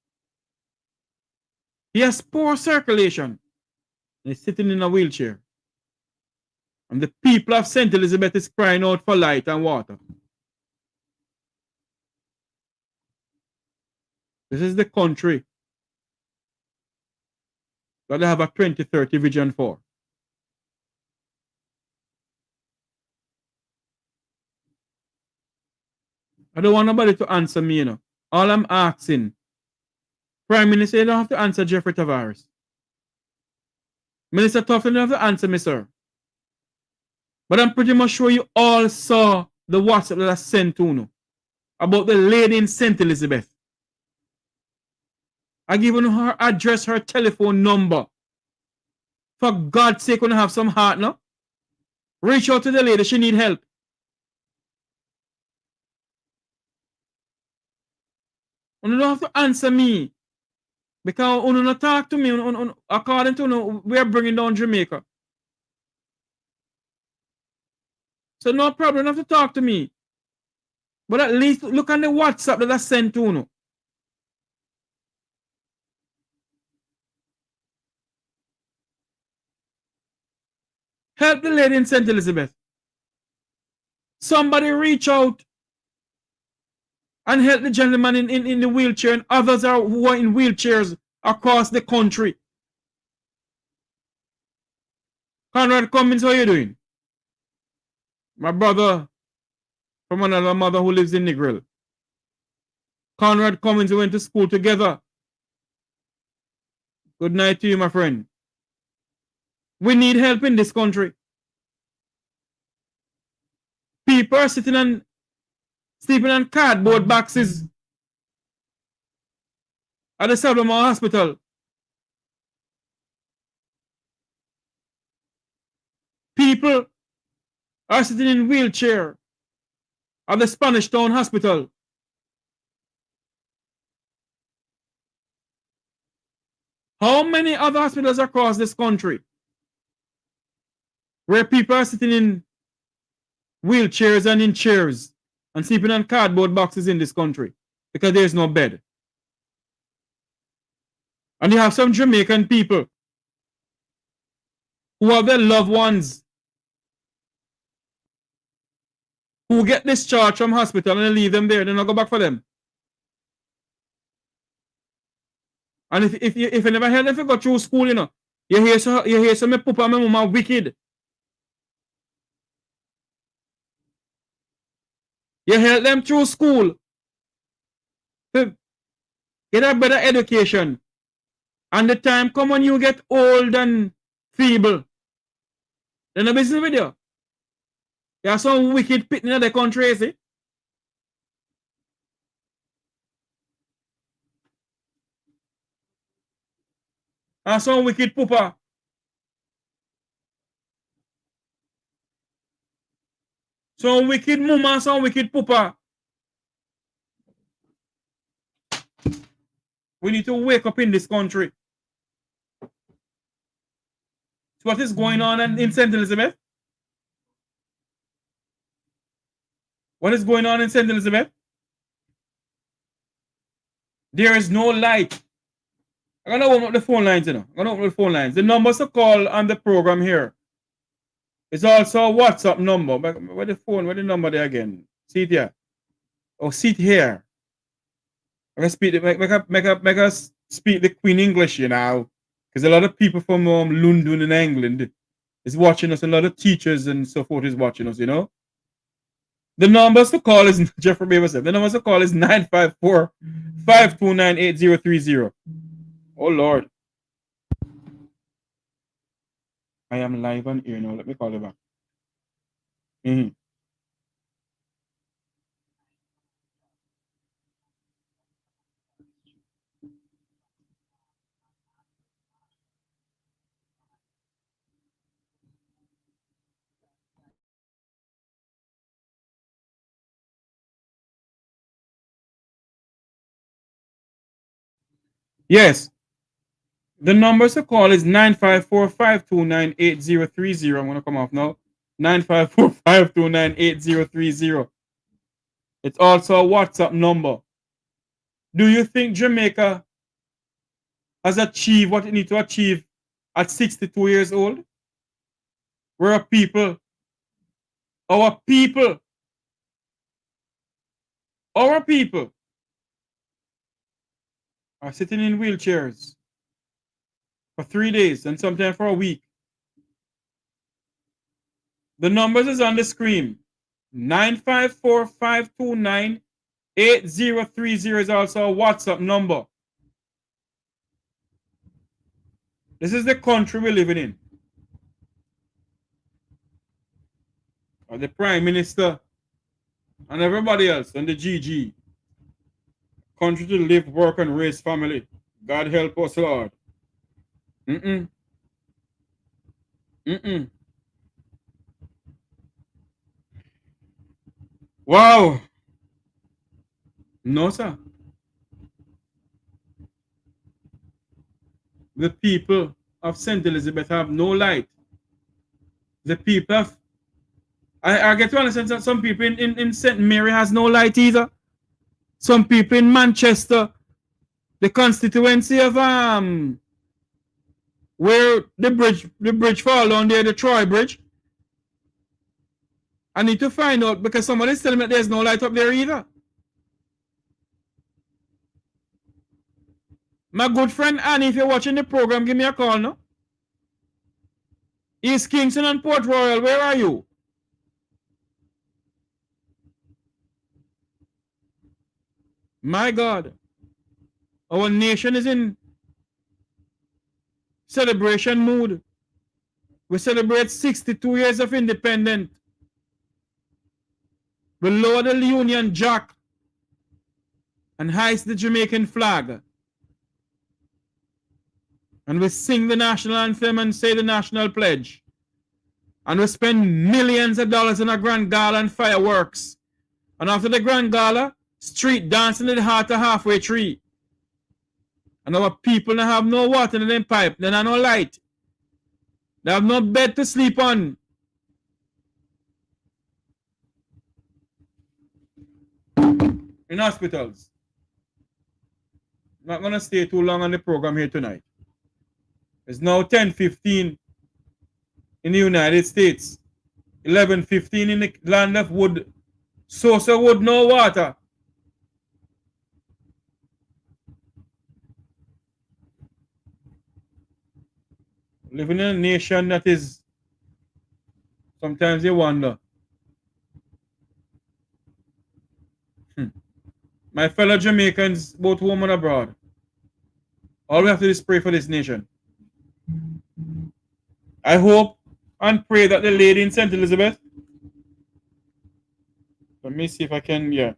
He has poor circulation. He's sitting in a wheelchair. And the people of St. Elizabeth is crying out for light and water. This is the country that they have a 2030 vision for. I don't want nobody to answer me, you know. All I'm asking, Prime Minister, you don't have to answer Jeffrey Tavares. Minister Tufton, you don't have to answer me, sir. But I'm pretty much sure you all saw the WhatsApp that I sent to you about the lady in St. Elizabeth. I given her address, her telephone number. For God's sake, when you have some heart, no? Reach out to the lady, she need help. You don't have to answer me. Because you don't talk to me. According to you, we are bringing down Jamaica. So no problem, you don't have to talk to me. But at least look on the WhatsApp that I sent to you. Help the lady in St. Elizabeth. Somebody reach out and help the gentleman in the wheelchair and others who are in wheelchairs across the country. Conrad Cummins, how are you doing? My brother from another mother who lives in Negril. Conrad Cummins, we went to school together. Good night to you, my friend. We need help in this country. People are sitting and sleeping on cardboard boxes at the Salomon Hospital. People are sitting in wheelchair at the Spanish Town Hospital. How many other hospitals across this country where people are sitting in wheelchairs and in chairs and sleeping on cardboard boxes in this country because there is no bed? And you have some Jamaican people who have their loved ones who get discharged from hospital and they leave them there, they don't go back for them. And if you never heard them if you go through school, you know, you hear some papa and my mama wicked. You help them through school to get a better education. And the time come when you get old and feeble, then the business with you. There are some wicked pitting in the country, see? And some wicked pooper. Some wicked mama, some wicked pooper. We need to wake up in this country. So what is going on in St. Elizabeth? What is going on in St. Elizabeth? There is no light. I'm going to open up the phone lines, you know. I'm going to open up the phone lines. The numbers to call on the program here is also a WhatsApp number. Where the phone? Where the number there again? See it here. Oh, see it here. I can speak. Make us speak the Queen English, you know, because a lot of people from London and England is watching us. A lot of teachers and so forth is watching us, you know. The numbers to call is Jeffrey Baber said. The numbers to call is 954-529-8030. Oh Lord. I am live on air now. Let me call you back. Yes. The numbers to call is 954-529-8030. I'm going to come off now. 954-529-8030. It's also a WhatsApp number. Do you think Jamaica has achieved what it needs to achieve at 62 years old? We're a people. Our people are sitting in wheelchairs for 3 days and sometimes for a week. The numbers is on the screen. 954-529-8030 is also a WhatsApp number. This is the country we're living in. The Prime Minister and everybody else and the GG. Country to live, work, and raise family. God help us, Lord. Wow. No, sir. The people of St. Elizabeth have no light. The people of... I get to understand that some people in St. Mary has no light either. Some people in Manchester, the constituency of where the bridge fall down there, the Troy Bridge. I need to find out because somebody's telling me there's no light up there either. My good friend Annie, if you're watching the program, give me a call now. East Kingston and Port Royal, where are you? My God. Our nation is in celebration mood. We celebrate 62 years of independence. We lower the Union Jack and hoist the Jamaican flag. And we sing the national anthem and say the national pledge. And we spend millions of dollars on a grand gala and fireworks. And after the grand gala, street dancing in the heart of halfway tree. And our people don't have no water in them pipe. They have no light. They have no bed to sleep on. In hospitals. I'm not going to stay too long on the program here tonight. It's now 10:15 in the United States. 11:15 in the land of wood. Socio-wood, no water. Living in a nation that is, sometimes you wonder. My fellow Jamaicans, both home and abroad, all we have to do is pray for this nation. I hope and pray that the lady in St. Elizabeth, let me see if I can, yeah.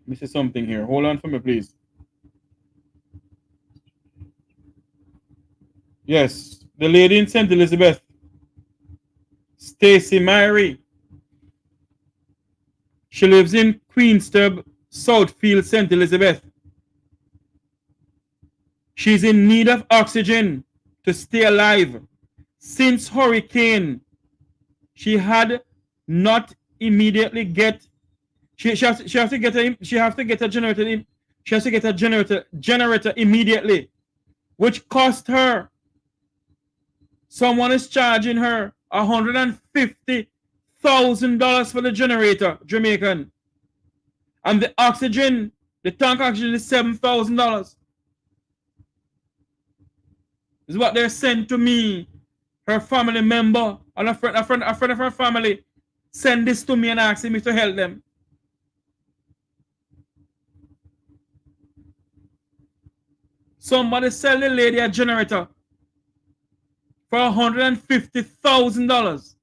Let me see something here. Hold on for me, please. Yes, the lady in St. Elizabeth, Stacy Myrie. She lives in Queenstub, Southfield, St. Elizabeth. She's in need of oxygen to stay alive. Since hurricane, she had not immediately get. She has to get a generator immediately, which cost her. Someone is charging her $150,000 for the generator, Jamaican. And the oxygen, the tank oxygen is $7,000. This is what they're sent to me, her family member, and a friend of her family. send this to me and asking me to help them. Somebody sell the lady a generator for $150,000.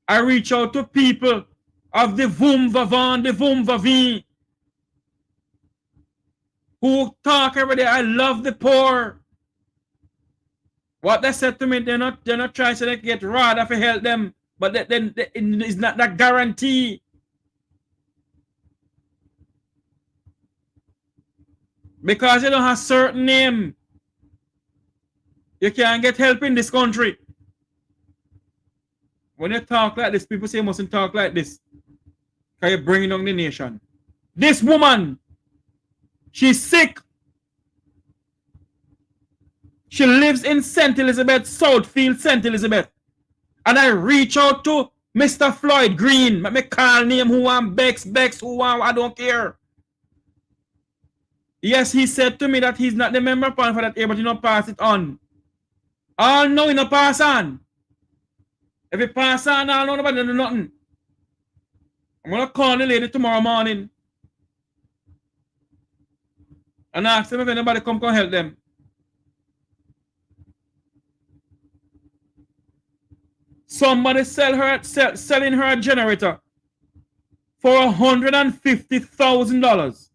I reach out to people of the Vum Vavan, the Vum Vavi, who talk every day. I love the poor. What they said to me, they're not trying to get rather to help them, but then it's not that guarantee. Because you don't have certain name, you can't get help in this country. When you talk like this, people say you mustn't talk like this, because you're bringing down the nation. This woman, she's sick. She lives in St. Elizabeth, Southfield, St. Elizabeth. And I reach out to Mr. Floyd Green. Let me call name who I'm Bex, who I don't care. Yes, he said to me that he's not the member for that area, but he not pass it on. All know he not pass on. If he pass on, I know nobody do nothing. I'm gonna call the lady tomorrow morning and ask them if anybody come help them. Somebody selling her a generator for $150,000.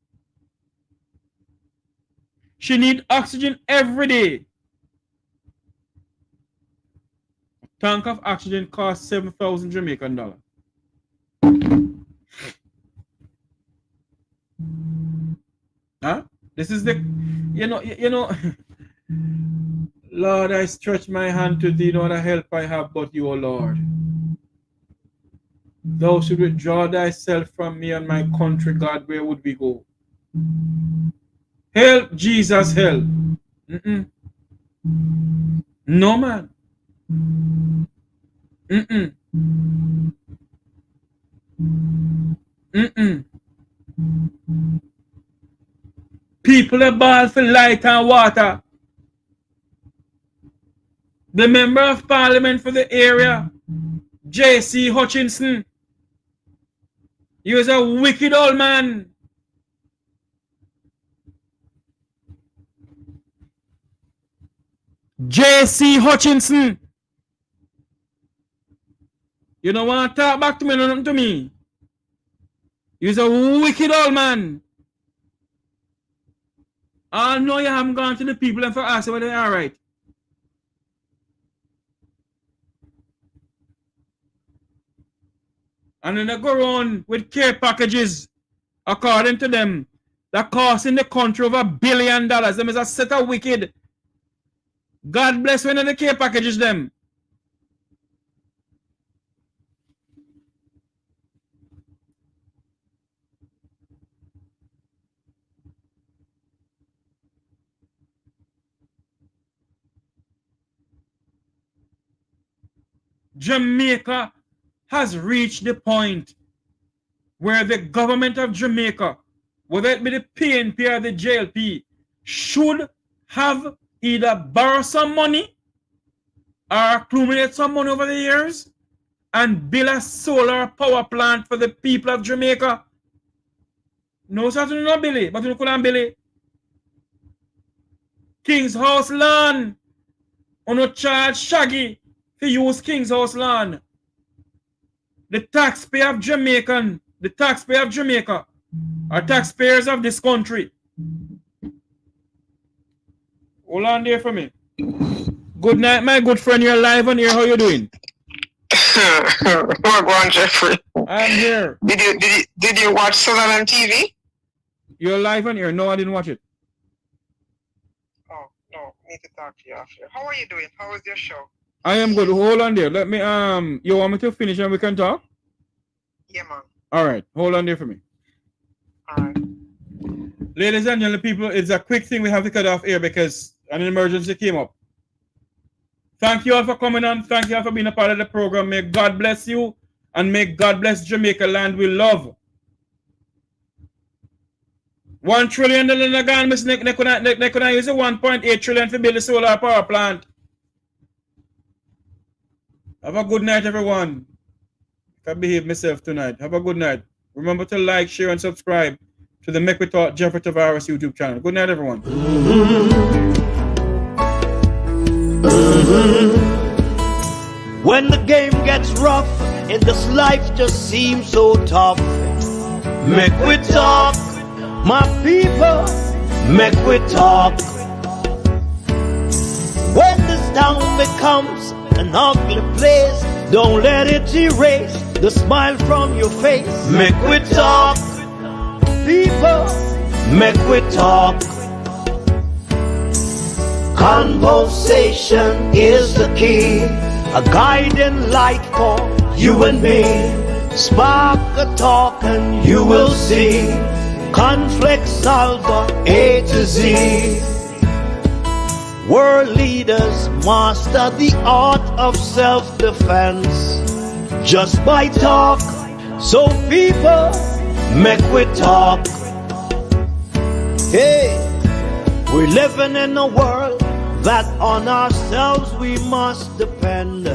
She need oxygen every day. A tank of oxygen costs 7,000 Jamaican dollars. Huh? This is the, you know. Lord, I stretch my hand to thee, no other help I have but you, O Lord. Thou should withdraw thyself from me and my country, God, where would we go? Help, Jesus, help. No, man. People are ball for light and water. The member of parliament for the area, J.C. Hutchinson, he was a wicked old man. J.C. Hutchinson. You don't want to talk back to me, nothing to me. He was a wicked old man. I know you haven't gone to the people and for ask whether they're all right. And then they go around with care packages, according to them, that cost in the country over $1 billion. Them is a set of wicked. God bless when the care packages them. Jamaica has reached the point where the government of Jamaica, whether it be the PNP or the JLP, should have either borrow some money or accumulate some money over the years and build a solar power plant for the people of Jamaica. No, such no Billy, but you couldn't Billy. King's House land. On no charge Shaggy to use King's House land. The taxpayer of Jamaica are taxpayers of this country. Hold on there for me. Good night, my good friend. You're live on here. How you doing? Go on, Jeffrey. I'm here. Did you watch Sutherland TV? You're live on here. No, I didn't watch it. Oh, no. Need to talk to you after. How are you doing? How was your show? I am good. Hold on there. Let me, you want me to finish and we can talk? Yeah, man. All right. Hold on there for me. All right. Ladies and gentlemen, people, it's a quick thing we have to cut off here because an emergency came up. Thank you all for coming on. Thank you all for being a part of the program. May God bless you and may God bless Jamaica land we love. $1 trillion again, Miss Nick. They could use 1.8 trillion to build a solar power plant. Have a good night, everyone. can behave myself tonight. Have a good night. Remember to like, share, and subscribe to the Make We Talk Jeffrey Tavares YouTube channel. Good night, everyone. When the game gets rough and this life just seems so tough, make we talk, my people, make we talk. When this town becomes an ugly place, don't let it erase the smile from your face. Make we talk, people, make we talk. Conversation is the key, a guiding light for you and me. Spark a talk and you will see. Conflict solver A to Z. World leaders master the art of self-defense just by talk. So people, make we talk. Hey, we're living in a world that on ourselves we must depend.